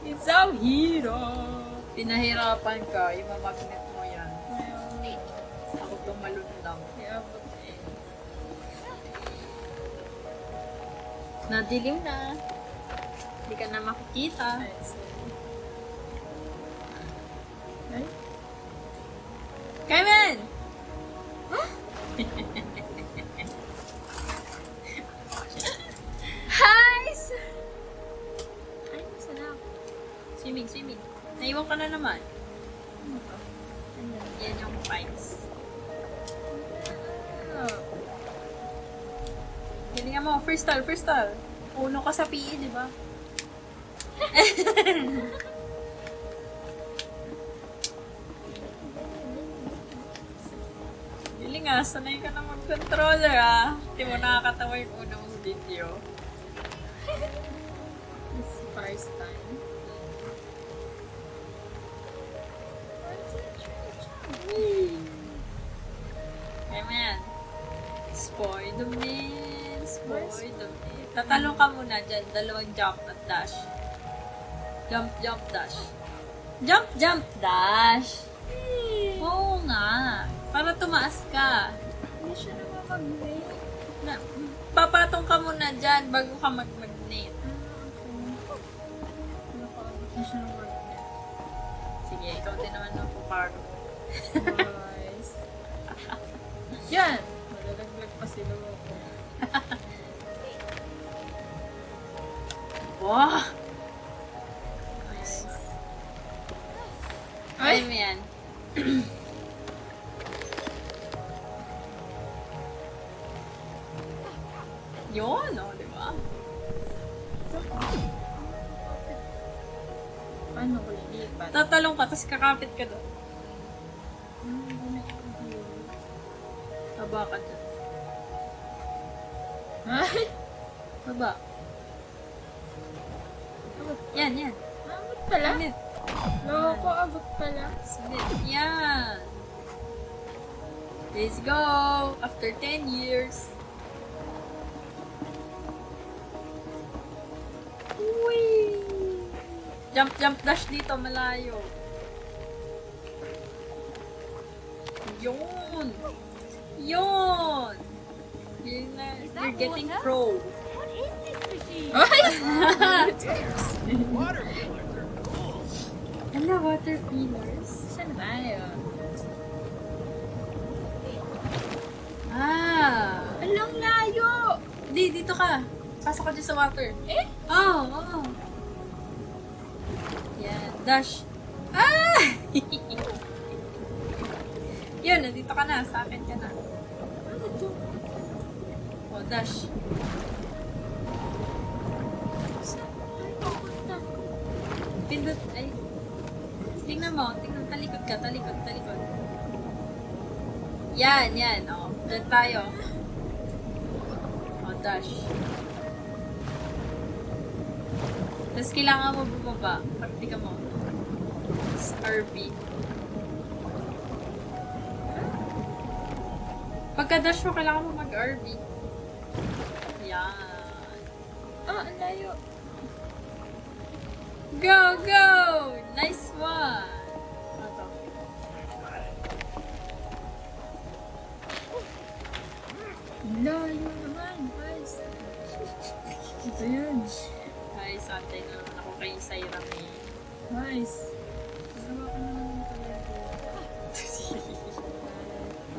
It's a hero! Pinahirapan ka, yung magnet mo yan. Ako tumalun lang. Iabot eh. Nadilim na. Hindi ka na makikita. Ay, sorry. Ay? Kevin! Hi! Ay, nasa na ako? Swimming. Naiwan ka na naman. Ano to? Ayan. Yan yung pipes. Galingan mo. First stall. Uno ka sa PE, di ba? Galing nga, sanay ka na mag-controller ah. Hindi mo nakakatawa yung unang video. This first time. Hey man. Spoilerman. Tatalong ka muna dyan. Dalawang jump at dash. Jump, dash. Jump, dash. Oo nga. Para tumaas ka. Hindi siya naman mag-wait. Papatong ka muna dyan bago ka mag-magnet. Nakaabot na siya ng work niya. Sige, ikaw din naman ng paparo. Nice. Yan! Malalaglag pa sila ako. Wow! Nice. Ay, mo yan. Yun, oh, di ba? Paano ko lilipat? Tatalong ka, tapos kakapit ka doon. Baba ka dyan. Ay! Baba. Yan. Amot pala? Magnet. Loko, abot pala. Submit. Yan. Let's go. After 10 years. Whee! Jump, jump, dash dito. Malayo. Yun. Yun. Yun na. You're getting pro. What is this machine? Water pillars are cool. Ano, water pillars? Saan tayo? Ah. Alang layo! Di, dito ka. Pasok ka dyan sa water. Eh? Oh, oh. Yan, dash. Ah! Yun, nandito ka na. Sa akin ka na. Ano to? Oh, dash. Saan tayo pupunta? Pindot, ay. Tingnan mo, tingnan, talikod ka, talikod, talikod. Yan, yan, oh. Diyan tayo. Oh, dash. Tapos kailangan mo bumaba. Praktika mo. Tapos RB. Pagka-dash mo, kailangan mo mag-RB. Yan. Ah, ang layo. Go, go! Nice one! Ito. Ang layo naman, guys. Ito yun. Ay, santay na naman ako kay Sayram eh. Guys. Nagawa ko na naman talaga.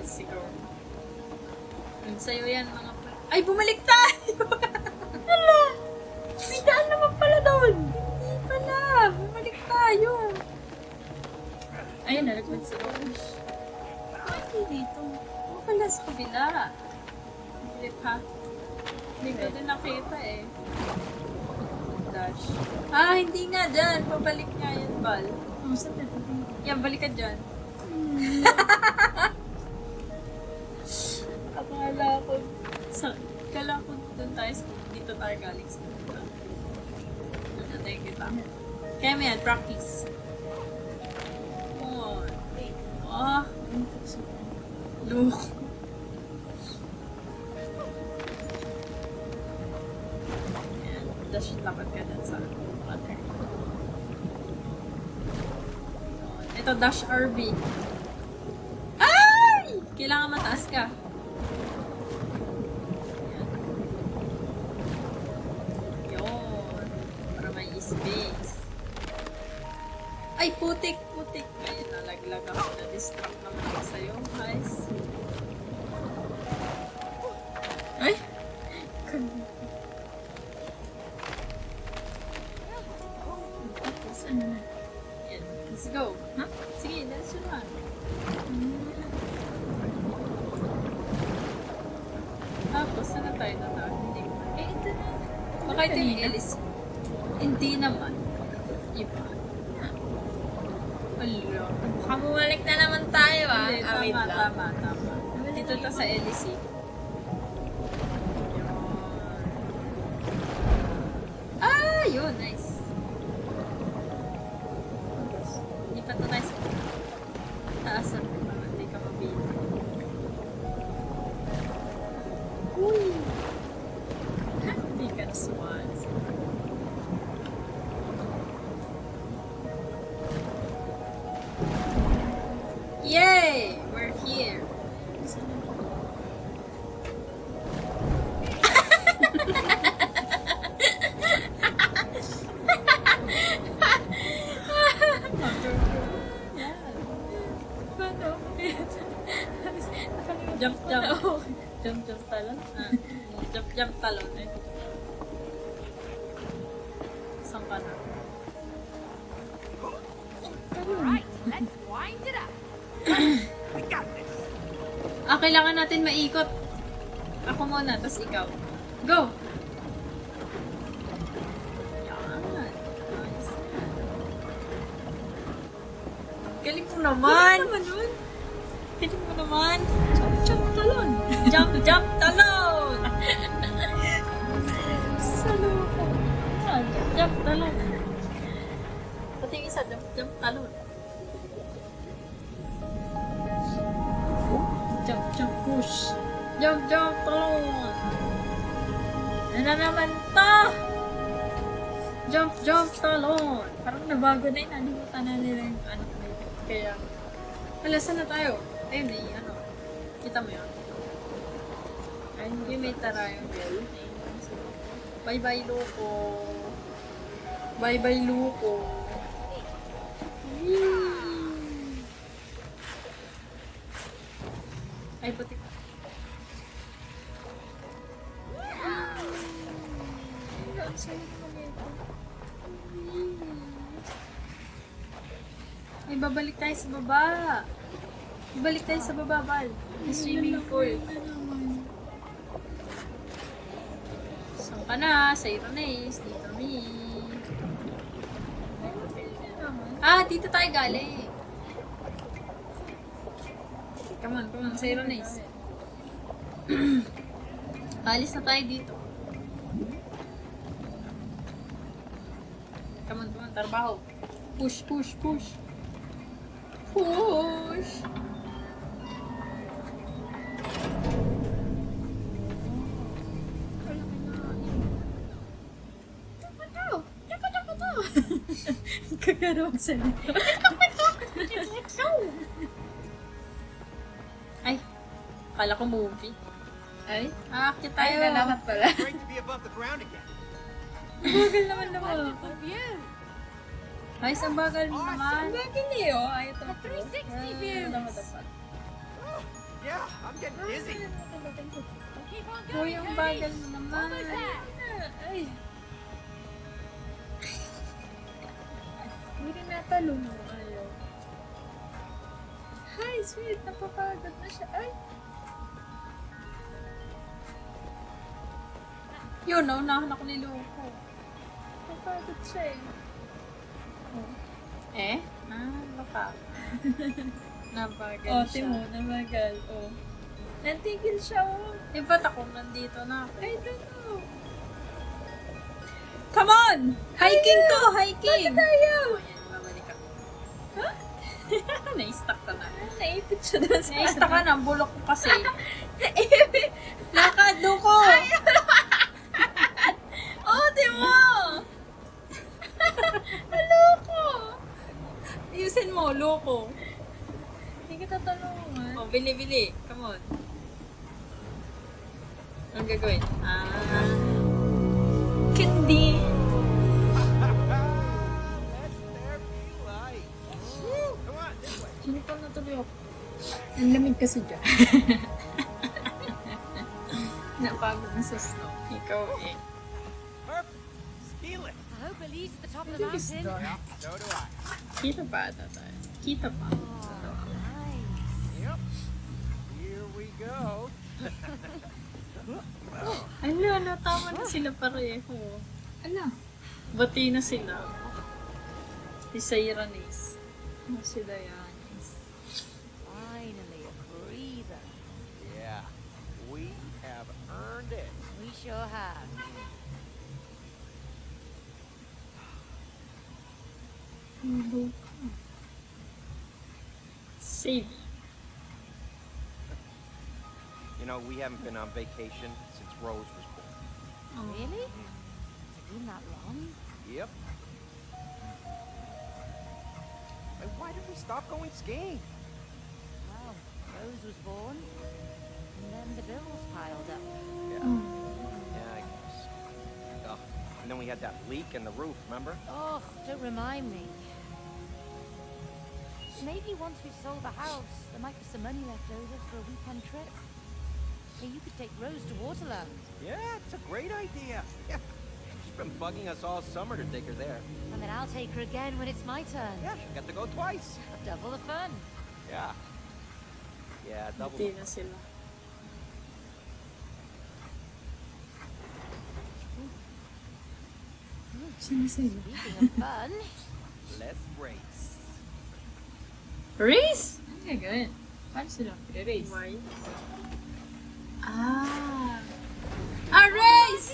Siguro. Sa'yo yan, mga Ay, bumalik tayo! Hala! May daan naman pala doon! Hindi pala! Bumalik tayo! Ayun, nalagpad si Orange. Hindi dito. Ano pala sa kabila? Bilip ha? Hindi ko din nakita eh. Dash. Ah, hindi nga dyan. Pabalik nga yan, Bal. Oh, saan tayo pupunta? Yan, balik ka dyan. Akala ko, kala ko dun tayo sa, dito tayo galing sa dito. Natay kita. Kaya mo yan, practice. Come on. Ah, look. Yan, dash lapad ka dyan sa water. Ito, dash RB. Ay! Kailangan mataas ka. Yun. Para may space. Ay, putik, putik. Ay, nalaglag ako. Na-distract naman ako sa'yo, guys. Ay! Tapos, ano na? Yan. Let's go. Ha? Sige, let's run. Tapos, sana tayo na tayo? Hindi ko. Eh, ito na. Baka ito yung Alice. Hindi naman. Iba. Alo. Baka bumalik na naman tayo, ah. Hindi, Ah, wait tama, lang. tama, tama. Dito ta sa LEC. Ah, yun, nice. Hindi pa to tayo sa taasan mo para hindi ka mabili. Uy! Hindi ka na sumali. Yay! We're here. Paano? Jump, jump. Jump, jump talon. Ah, jump, jump talon. Eh. Saan ka na? Alright, let's wind it up. We got this. Ah, kailangan natin maikot. Ako muna, tas ikaw. Go! Yan. Nice. Galing mo naman! Naman nun? Galing mo naman! Jump, jump, talon. Jump, jump, talon! Sa loko. Ah, jump, jump, talon. Ito yung isa, jump, talon. Jump, push. Jump, talon. Ano naman to? Jump, talon. Parang nabago na yun. Nalimutan na nila yung ano. Kaya, wala, saan na tayo? Ayun na yung ano. Kita mo yun? Ayun, yung may tara yung bell. Bye-bye, Luko. Bye-bye, Luko. Ay, puti ka. Ang sarap mo nito. Ay, babalik tayo sa baba. Babalik tayo sa baba, Bal. Sa swimming pool. Saan ka na? Sa Irones. Dito kami. Ah, dito tayo galing. Come on. Sa Irones. Alis na tayo dito. Come on. Trabaho. Push. Kakaroon sa nito. Ay, kala ko movie. Ay, aakyat tayo. Ay, nalamat pala. Great to be above the ground again. Bagal naman naman. Wonderful view. Ay, sa bagal mo naman. Ang bagal niyo. Ay, ito. A 360 view. Yeah, I'm getting dizzy. Keep on Uy, going, ang Cody. bagal mo naman. Almost there. Ay. Hindi rin natalo mo. Ayaw. Hi, sweet. Napapagod na siya. Ay. Yun, naunahan ako ni Loko. Napapagod siya eh. Eh? Baka. Nabagal siya. Timo, nabagal. Nantigil siya, Eh, ba't ako nandito na ako? I don't know. Come on! Hiking to! Hiking! Bakit ayaw? Ayan, babalik ako. Huh? Na-stuck ka na. Naipit siya doon sa Na-stuck ka na, bulok ko kasi. Lakad, Loko! Timo! Loko! Ayusin mo, Loko. Hindi kita tanungan. Bili. Come on. Anong gagawin? Candy. Let there be light. Come on, this way. Sinipal na tuloy ako. Ang lamig kasi dyan. Napagod na sa snow. Ikaw eh. Perfect. Ski lift. I hope it leads to the top of the mountain. So do I. Kita pa ata tayo. Kita pa. Nice. Yep. Here we go. Ala, tama na sila pareho. Ala. Bati na sila. Si Iranis. Si Dianis. Finally, a breather. Yeah, we have earned it. We sure have. Save. You know, we haven't been on vacation since Rose was born. Really? Has it been that long? Yep. Hey, why did we stop going skiing? Well, Rose was born, and then the bills piled up. Yeah. Yeah, I guess. Ugh. And then we had that leak in the roof, remember? Oh, don't remind me. Maybe once we've sold the house, there might be some money left over for a weekend trip. Hey, you could take Rose to Waterland. Yeah, it's a great idea. Yeah. She's been bugging us all summer to take her there. And then I'll take her again when it's my turn. Yeah, she got to go twice. Double the fun. Yeah. Yeah, double. Bati na sila. Sino sila? Speaking of fun, Let's race. Race? Ano gagawin? Paano sila? Race? Why? Race!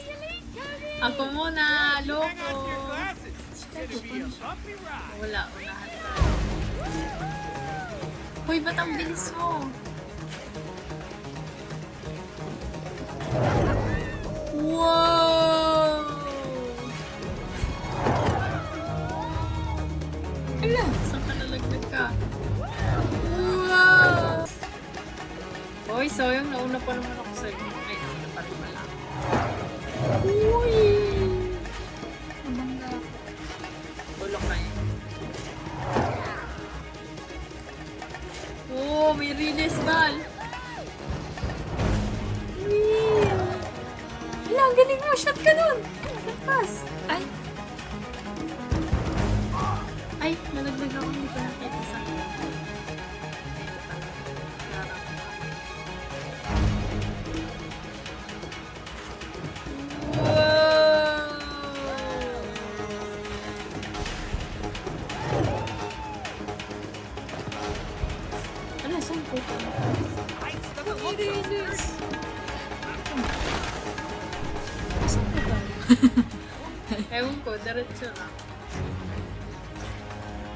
Ako muna, Hang on to your Loko. glasses. gonna be a bumpy ride. Wala, unahan tayo. Hoy, ba't ang bilis mo? Wow! Ala, saan ka nalaglag ka? Wow! Hoy, sayang, nauna pa naman ako sa'yo. Ay, nauna pa rin pala. Uy! Namangga ako. Tulok na yun. Oh, may release ball! Whee! Hala, ang galing mo! Shot ka nun! Pass! Ay! Ay, nalaglag ako. Hindi ko nakita sa akin. Ayun pala. Larang ko. Wow! Ano, saan po? Heights doesn't look so Release! Saan po ba? Ewan ko, diretso na.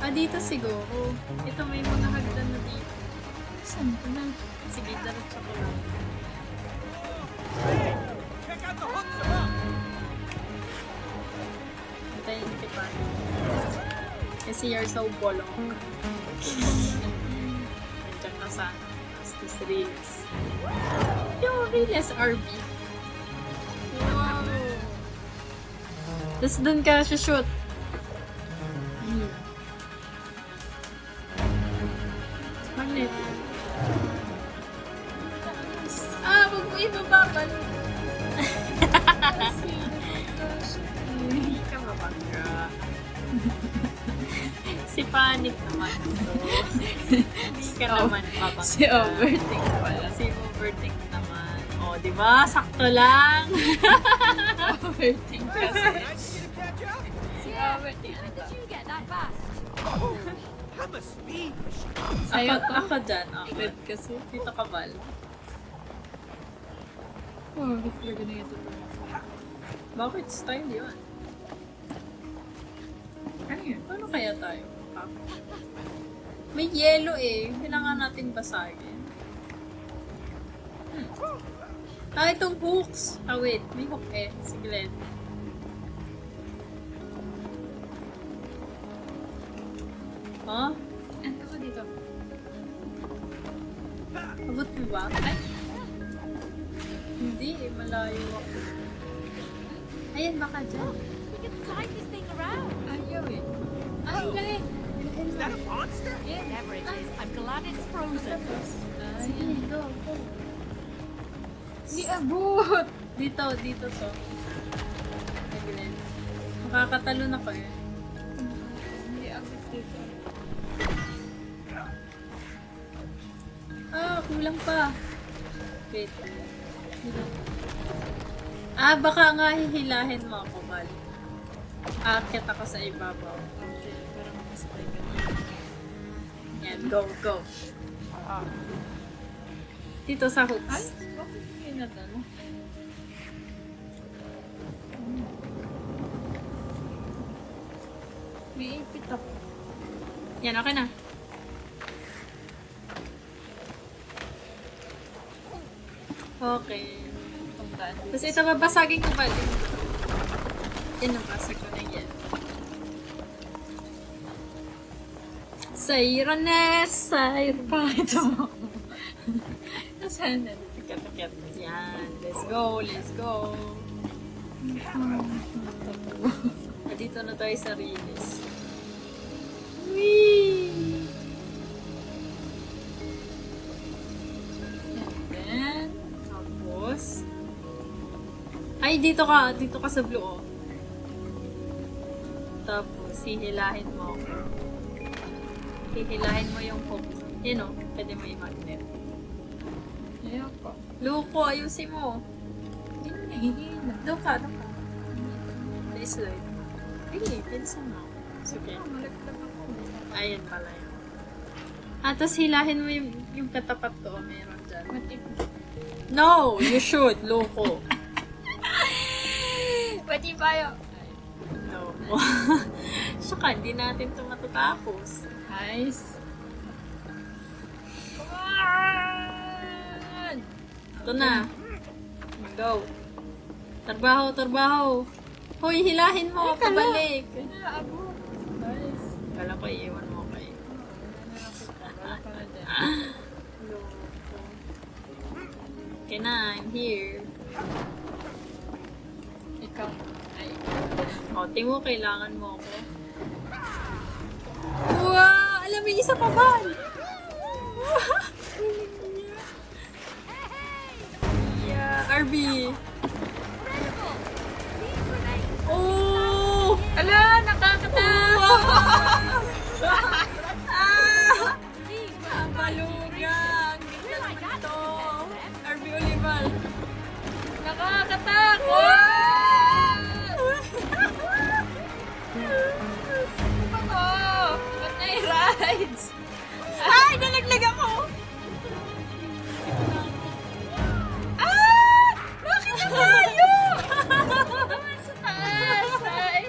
Ah, dito siguro. Ito, may mga hagdan na dito. Saan ko na? Sige, diretso ko lang. Check out the hooks above. Antayin kita. Kasi you're so bolong. Nandiyan na sana. Tapos Riles. Yung Riles RB. Wow! Tapos dun ka shoot. Magnet. Ah, wag mo ibababal. Hindi ka mabangga. Si Panic naman ito. Hindi ka naman mabangga. Si overthink pala. Si overthink naman. O, di ba? Sakto lang. Overthink kasi. Nice to catch up. Si overthink How ito. did you get that fast? Oh, I'm a speed machine. Ako dyan. Okay. Red kasi. Dito ka, Val. Oh, bakit na ito? Bakit style yun? Ano yun? Paano kaya tayo? May yellow eh. Kailangan natin basagin. Ah, itong hooks. Ah, wait. May hook eh. Sige, Len. Huh? Ano ko dito? Abot mo ba? Ay! Hindi eh. Malayo ako. Ayan, baka dyan. We can slide this thing around. Ayaw eh. Ay, lahin! Is that a monster? Whatever it is, I'm glad it's frozen. Sige, go, go. Hindi abot! Dito to. Sige, Len. Makakatalo na ko eh. Hindi abot dito. Ah, kulang pa. Wait. Ah, baka nga hihilahin mo ako, Val. Aakyat ako sa ibabaw. Okay, parang makasakay ka na. Yan, go, go. Dito sa Ay, hooks. bakit hindi natalo? May ipit ako. Yan, okay na. Okay. Tandaan dito. Tapos ito, babasagin ko ba? Yan, nabasag ko na yan. Sayranes! Sayr pa ito mo. Nasaan na? Tikat-tikat. Yan. Let's go, let's go. Ah, dito na tayo sa Riles. Whee! And then, tapos, ay, dito ka sa blue, oh. Tapos, hihilahin mo ako. Hihilahin mo yung hook. Yan, oh. Pwede mo i-magnet. Ayaw ko. Loko, ayusin mo. Hindi na. Doon ka. Slide. Ay, pinsan mo. Sige. Malaglag ako. Ayan pala yun. Ah, tapos hilahin mo yung katapat ko. Meron dyan. Matip. No! You should. Loko. Pati tayo. No. Tsaka, hindi natin ito matatapos. Nice. Come on! Ito na. Go. Trabaho, trabaho. Hoy, hilahin mo. Pabalik. Abo. Nice. Kala ko, iiwan mo kayo. Wala ka na dyan. Okay na, I'm here. Ikaw. Ay. O, tingin mo, kailangan mo ako. Wow! Alam mo, yung isa pa ba? Yeah, RB. Oh! Ala, nakakatawa! Ang balugang! Ganda naman ito. RB Olival. Nakakatakot! Ako! Ba't na rides? Ay! Nalaglag ako! Ah! Bakit na tayo? Naman sa taas! Ay!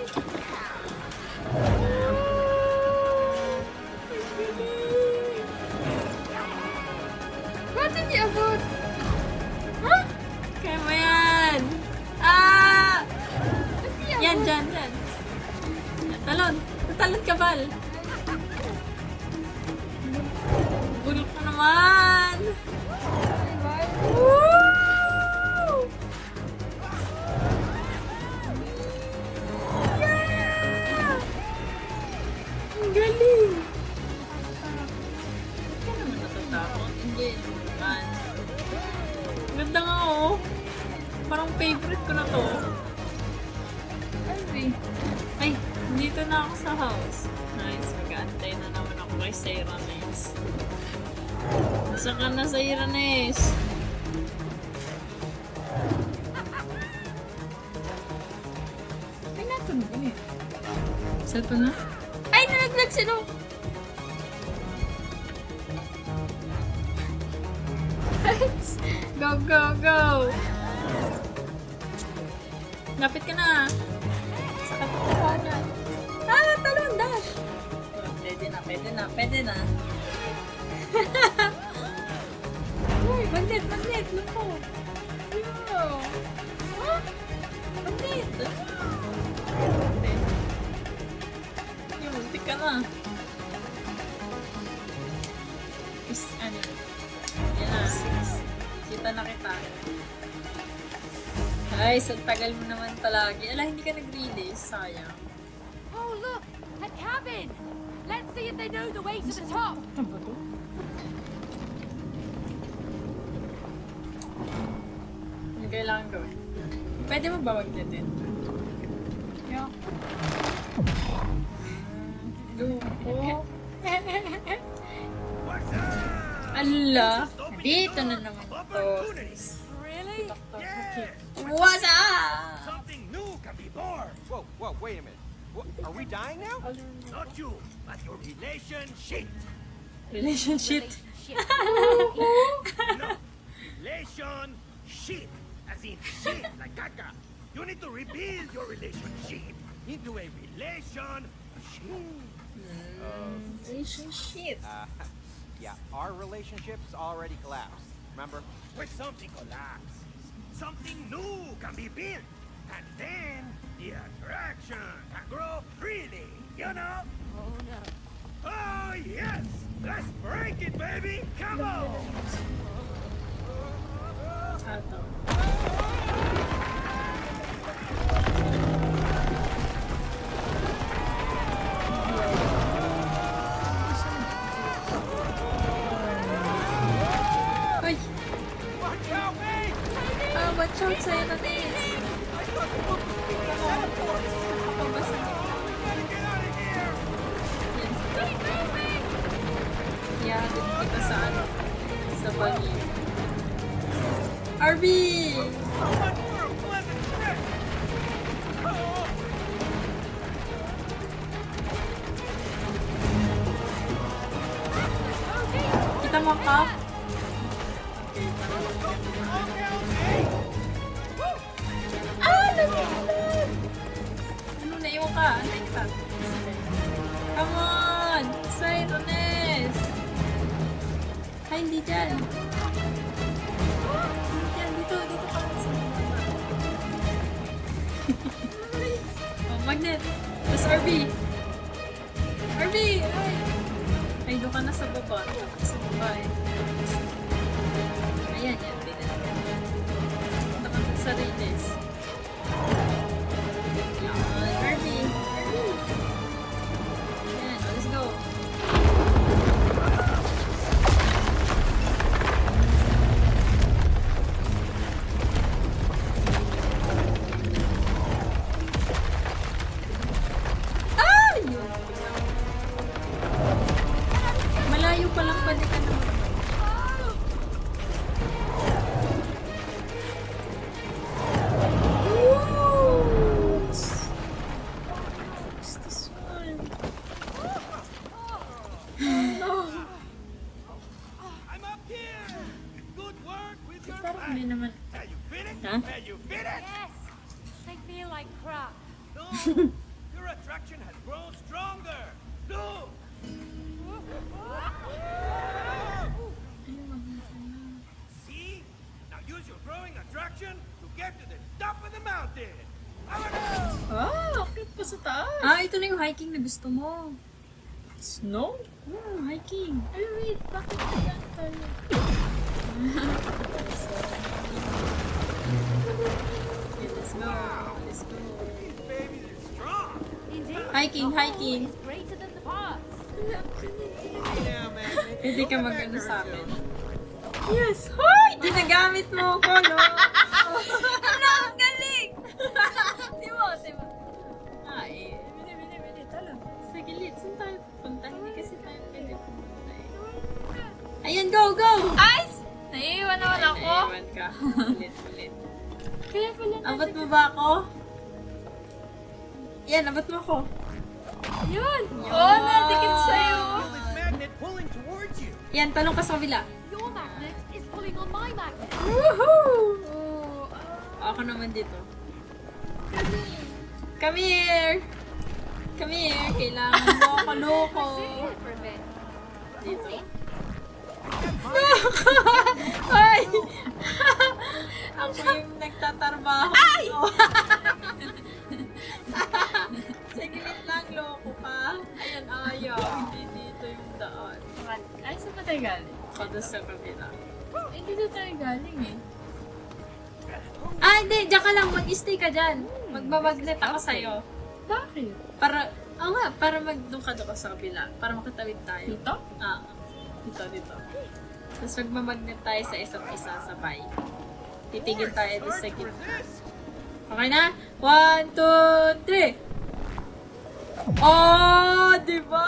Ba't hindi abot? Huh? Kaya mo yan! Ah! Yan, dyan, dyan. Talon! Talon ka, Val! Bulok mo naman! Woo! Yeah! Ang galing! Ba't ka naman natatakot? Hindi naman. Ang ganda nga, oh. Parang favorite ko na to. Ay, Ay, dito na ako sa house. Nice, mag-aantay na naman ako kay Sayranes. Nasa ka na, Sayranes? ay natin mo eh. Saan na? Ay, nalaglag sila! Go, go, go! Lapit ka na. Sa katapanan. Ah, talon, dash! Pwede na, pwede na, pwede na. Uy, bandit, bandit, lupo. Yo! Huh? Bandit! Yung, muntik ka na. Is, ano? Yan na. Kita na kita. Ay, sa tagal mo naman palagi. Ala, hindi ka nag-release. Sayang. Oh, look! A cabin! Let's see if they know the way to the top! Ano ba to? Ano kailangan gawin? Pwede mo ba wag-natin? Yeah. Lupo. What's up? Ala! Open Dito your na door. naman to. Opportunities. Really? Yeah. What's up? Something new can be born. Whoa, whoa, wait a minute. What, are we dying now? Not you, but your relationship. Relationship. Shit. No, relationship. As in shit, like caca. You need to rebuild your relationship into a relationship. Relationship. Yeah, our relationship's already collapsed. Remember? When something collapses, something new can be built. And then the attraction can grow freely, you know? Oh no. Oh, yes! Let's break it, baby! Come on! Ato. Ay! Watch out, babe! Ah, watch out sa'yo na din. Nakapabasa. Gotta get out of here! Yan sila. Iyahatid kita sa ano, sa bali. RB! So much for a pleasant trip! Oh, Kita mo ka? Ah! Nalulad! Ano, naiwan ka? Ano yung ka? Come on! Sirones! Ay, hindi dyan. Yan, dito ka lang sa baba. Oh, magnet! Tapos RB! RB! Ay! Ay, doon ka na sa baba. Doon ka sa baba eh. Ayan, yan. Pinag-yan. Punta ka na sa Reyes. Yan, RB! RB! Yan, let's go. Ah! Yun. Malayo pa lang pwede ka naman. Ooh! What's this one? No! I'm up here. Good work with your Parang back. hindi naman. Are you finished? Huh? Are you finished? Yes! I feel like crap. No. Your attraction has grown stronger. Look. See? Now use your growing attraction to get to the top of the mountain. Ah, akit pa sa taas. Ah, ito na yung hiking na gusto mo. Snow? Hiking. Ay, wait. Bakit kaya tayo? Okay, let's go. Let's go. These babies are strong. Indeed. Hiking, the whole hiking. is greater than the parts. Yeah, man. Pwede ka mag-ano sa amin. Yes! Hoy! Ginagamit mo ko, no? Ano? Ang galing! Di mo. Ay, Bili. Tala. sa gilid. Saan tayo pupunta? Hindi kasi tayo pwede pupunta eh. Ayan, go! Ice! Naiiwan naman ako. Naiwan ka. Ulit. Kaya pala Abot mo ba ako? Yan, abot mo ako. yun. Oh, natikit sa'yo. Feel this magnet pulling towards you. Yan, talong ka sa kabila. Your magnet is pulling on my magnet. Woohoo! Oh, Ako naman dito. Come here! Kailangan mo ako loko. Here for a bit. Dito. Ay! Ako yung nagtatrabaho. Ay! Sa gilid lang, loko ka. Ayan, ayaw. Hindi dito yung daan. ay, saan ba tayo galing? Ako doon sa kabila. Eh, dito tayo galing eh. Ah, hindi. Diyan ka lang. Mag-stay ka dyan. Magmamagnet ako sa'yo. Bakit? Para, para doon ka sa kabila. Para makatawid tayo. Dito? Ah, dito. Tapos magmamagnet tayo sa isa't isa sabay. Titigil tayo doon sa gitna. Resist. Okay na? 1, 2, 3! Oh, di ba?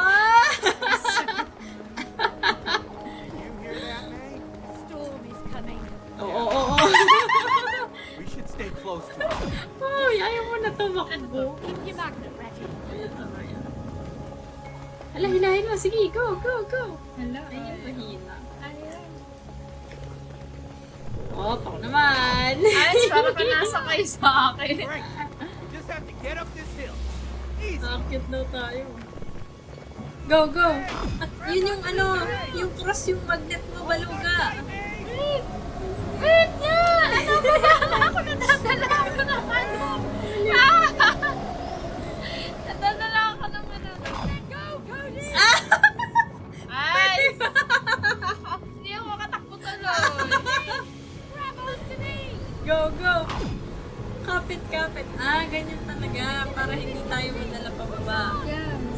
You hear that, May? Storm is coming. Oo. We should stay close to it. Uy, ayaw mo na tumakbo. Keep your magnet ready. Hala, hilahin mo. Sige, go. Hala, Ayun, mahina. Ayan. Oh, pako naman. Ice, para ka nasa kayo sa akin. Great. We just have to get up this hill. Easy. Nakakit daw tayo. Go. At yun yung yung cross yung magnet mo, baluga. Wait nga! Ano ba? Ako nadadala ako ng ano. Nadadala ako ng ano. Go, Cody! Ice! Hindi ako makatakbo tuloy. Grab onto me. Go. Kapit. Ah, ganyan talaga. Para hindi tayo madala pababa. Yes.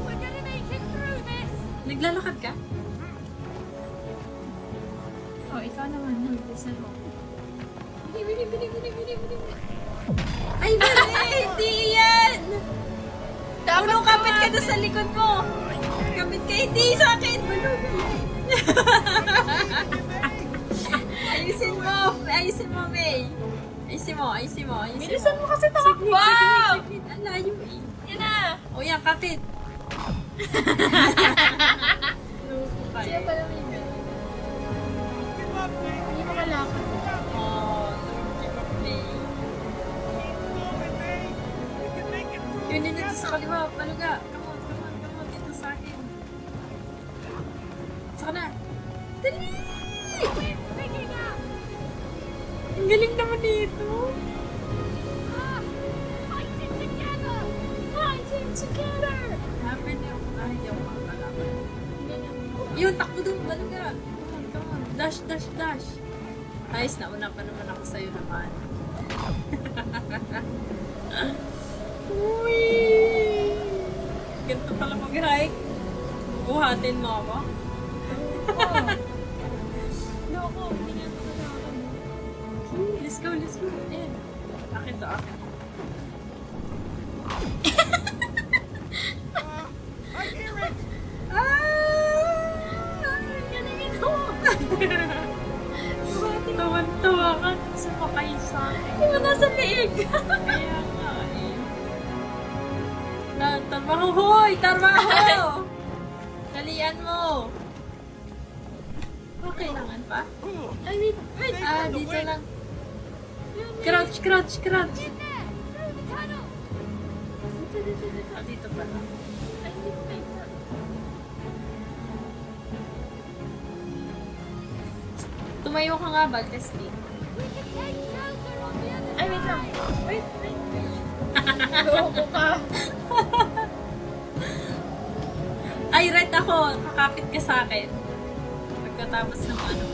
We're gonna make it through this. Naglalakad ka? Oh, ikaw naman. Bilisan mo. Bili. Ay, mali! Hindi yan! Dapat kapit ka doon sa likod mo. Kapit ka, hindi sa akin. Baluga. Ayusin mo, May. Ayusin mo. Bilisan mo kasi takbo! Saglit. Ang layo eh. Yan na! O yan, kapit. Loko ka Siya eh. pala may ganun. Give up, May. Hindi makalakad. Oh, don't give up, May. Keep going, May. We can make it through. Ganyan dito sa kaliwa. Baluga. Come on, come on, come on. Dito sa akin. Saka na. Dali! Ang galing naman dito. Fighting together! Happen yung ayaw mga kalaban. Yun, takbo doon. Baluga. Come on, come on. Dash, dash, dash. Ayos, nauna pa naman ako sa'yo naman. Uy! Ganito pala mag-hike. Buhatin mo ako. Loko, hindi nga ito kailangan. Let's go, let's go. Ayan. Akin to, akin. I hear it! Tawan-tawa ka. Sumakay sa akin. Di ba nasa leeg? Kaya nga eh. Tarbaho, hoy! Tarbaho! Dalian mo! Kailangan pa? I mean, wait. Dito lang. Crouch, crouch, crouch! Dito pala. Ay, hindi ko kayo. Tumayo ka nga, Baltesti. Ay, wait lang. Wait. Loko ka. Ay, red ako. Kakapit ka sa akin. Pagkatapos ng ano.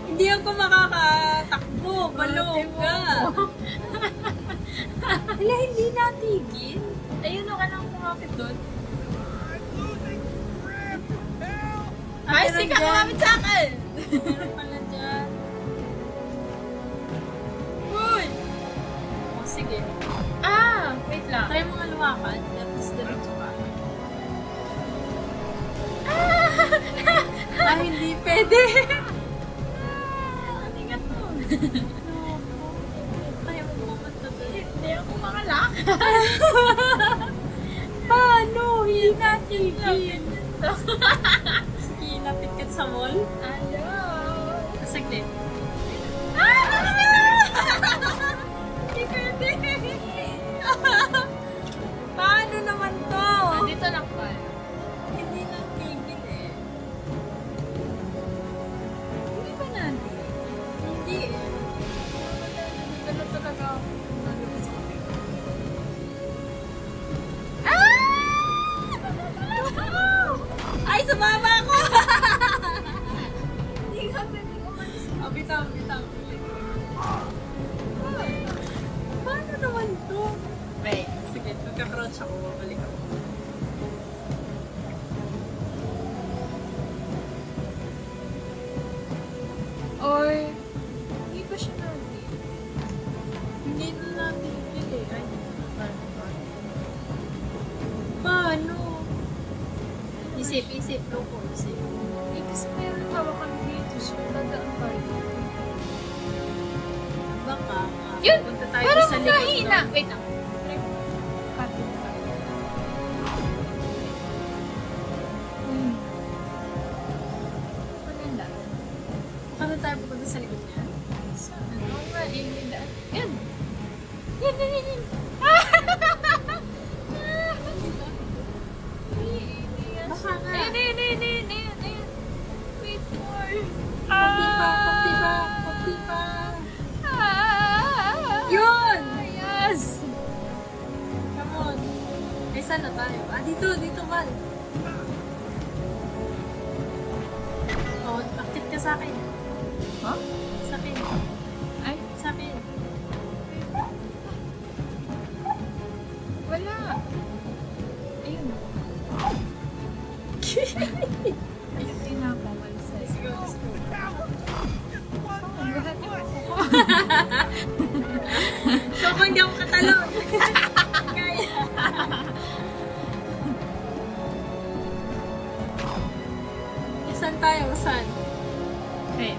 Hindi ako makakatakbo. Balog ka. Wala, hindi natigil. Ayun, ka nang kumapit doon. I'm losing grip! Help! Ay, sige, kumapit sa akin. Meron pala dyan. Uy! O, sige. Wait lang. Try mo nga lumakad. Tapos diretso ka. Hindi pwede. Ingat mo. Tayo mo pumunta doon. Hindi ako makalak. Paano? Hindi natigil. Sige, lapit ka sa mall. Ayaw. Saglit. Hindi pwede. Paano naman to? Dito lang pa. Hindi natigil eh. Hindi ba natin? Hindi eh. Ganun talaga ako. Ay, sumama ako! Hindi ka pwede umalis. Bitaw, bitaw. Paano naman to? Wait, sige, magka-crouch ako, babalik ako. Or, hindi ba siya natin? Hindi na natin pili. Ay, paano? Isip, isip. Loko, isip. Eh, kasi meron hawakan dito. So, dadaan tayo dito. Baka, Yun! punta tayo Parang sa likod. mahina. no? Wait lang. Kapit ka. Maganda. Baka na tayo pupunta sa likod niya. Oo nga, yung daan. Yan! Yan! Baka nga. Ayun. Wait more. Kunti pa, kunti pa, kunti pa. Ah! Yun! Yes! Come on. Eh, saan na tayo? Dito, Val. Oh, akit ka sa akin. Huh? Sa akin. Ay, Sa akin. wala. Ayun. Ayun din ako. Malis Let's go, let's go. Just one Ang last buhat push! So, kung hindi ako katalon. Kaya. Saan tayo? Saan? Okay.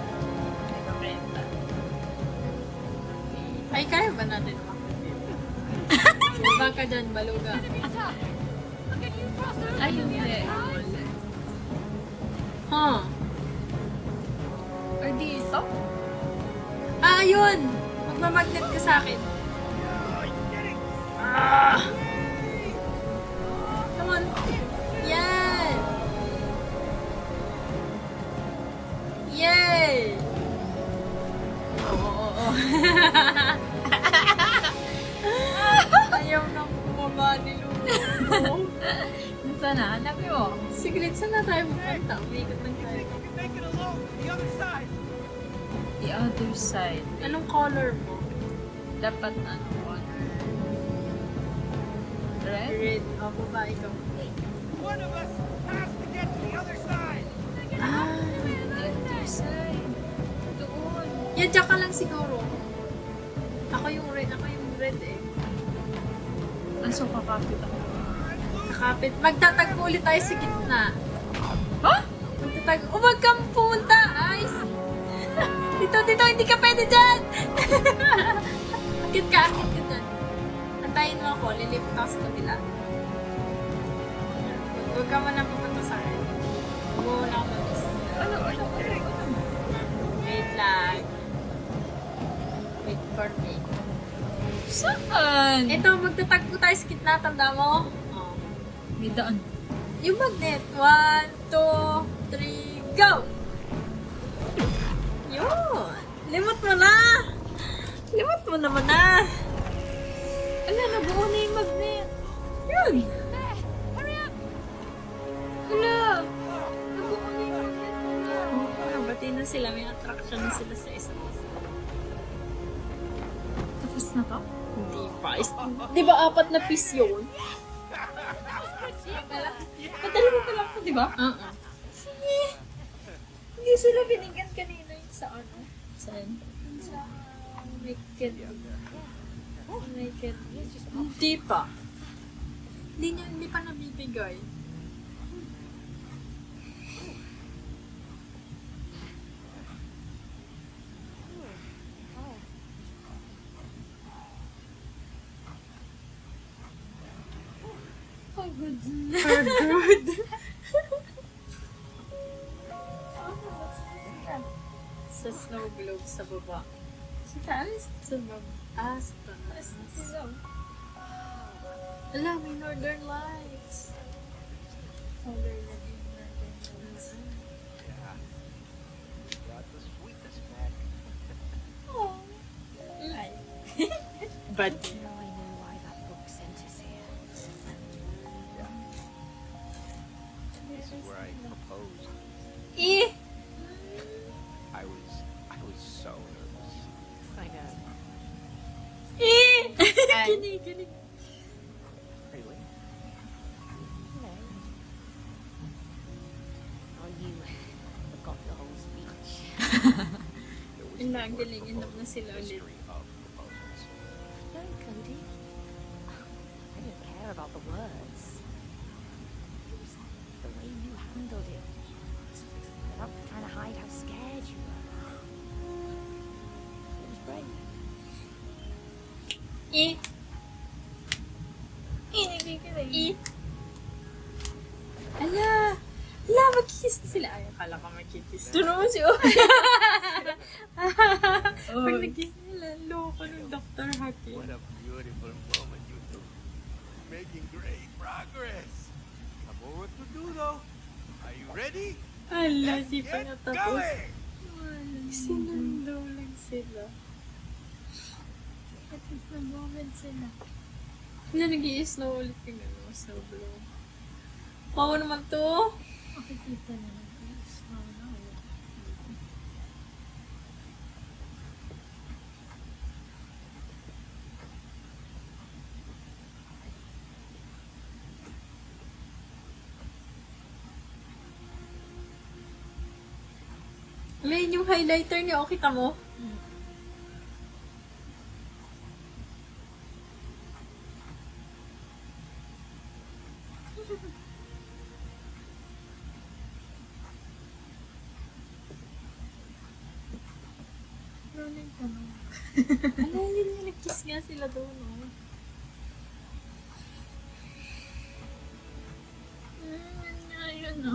Ay, kaya ba natin umakit dito? Baba ka dyan, baluga. Ay, hindi. Huh? Or dito? Yun! Magmamagnet ka sa akin. Oh, you did it! Ah! Come on. Yan! Yay! Oo. Ayaw nang bumaba ni Lulu. Nasaan na? Hanapin mo. Siglit, saan na tayo pupunta? Umiikot lang tayo. You can make it alone. The other side. The other side. Anong color mo? Dapat ano? Red? Red. Ako ba ikaw? One of us has to get to the other side. Ah, The other side. Doon. yan, dyan ka lang siguro. Ako yung red eh. Aso kakapit ako. Kakapit. Magtatagpo ulit tayo sa gitna. Ha? Huwag kang pumunta! Ice! Dito, hindi ka pwede dyan! Akit ka dyan. Antayin mo ako, lilipot ako sa kabila. Huwag ka mo na pupunta sa akin. Huwag mo na ako mag-miss. Ano? Wait lang. Wait for me. Saan? Ito, magtatagpo tayo sa gitna, tanda mo? Oh. May daan. Yung magnet. 1, 2, 3, go! Yun! Limot mo na! Limot mo naman na! Ala, nabuo na yung magnet. Yun! Ala! Nabuo na yung magnet na. Bati na sila. May attraction na sila sa isa't isa. Tapos na to? Hindi pa. Di ba 4 na piece yun? Padala mo pa lang to, di ba? Hindi sila binigyan kanina yung sa ano. Saan? Sa naked. Naked. Hindi pa. Hindi pa nabibigay. Oh, good. For good. Sa snow globe sa baba. Sa taas? Sa baba. Sa taas. Ala, may northern lights. Northern lights. Yeah. Got the sweetness back. Oh. But Now I know why that book sent us here. This is where I proposed. eh. I was so nervous. I know. Kinikilig. Really? Hello. Oh, you forgot the whole speech. There was Ang the word galing, inap na proposal, sila ulit. history of proposals. No, Cody. I didn't care about the words. It was the way you handled it. Without trying to hide how scared you were. It was brave. Eh. Nakikinig. Eh. Ala. Ala, magkikiss na sila. Ay, akala ko magkikiss. Turo mo siya. Pag nagkiss nila, loko ng Dr. Happy. What a beautiful moment, you two. Making great progress. Got more work to do, though. Are you ready? Ala, di pa Get natapos. going! Sinundo lang sila. At least nag-moment sila. Wala, nag-i-snow ulit yung ano, snow blow. Wow naman to. Makikita na lang. Snow na wala. May yung highlighter niya, okay kita mo? Rolling ka na. Ala, yun yung nag-kiss nga sila doon, oh. Ayun na.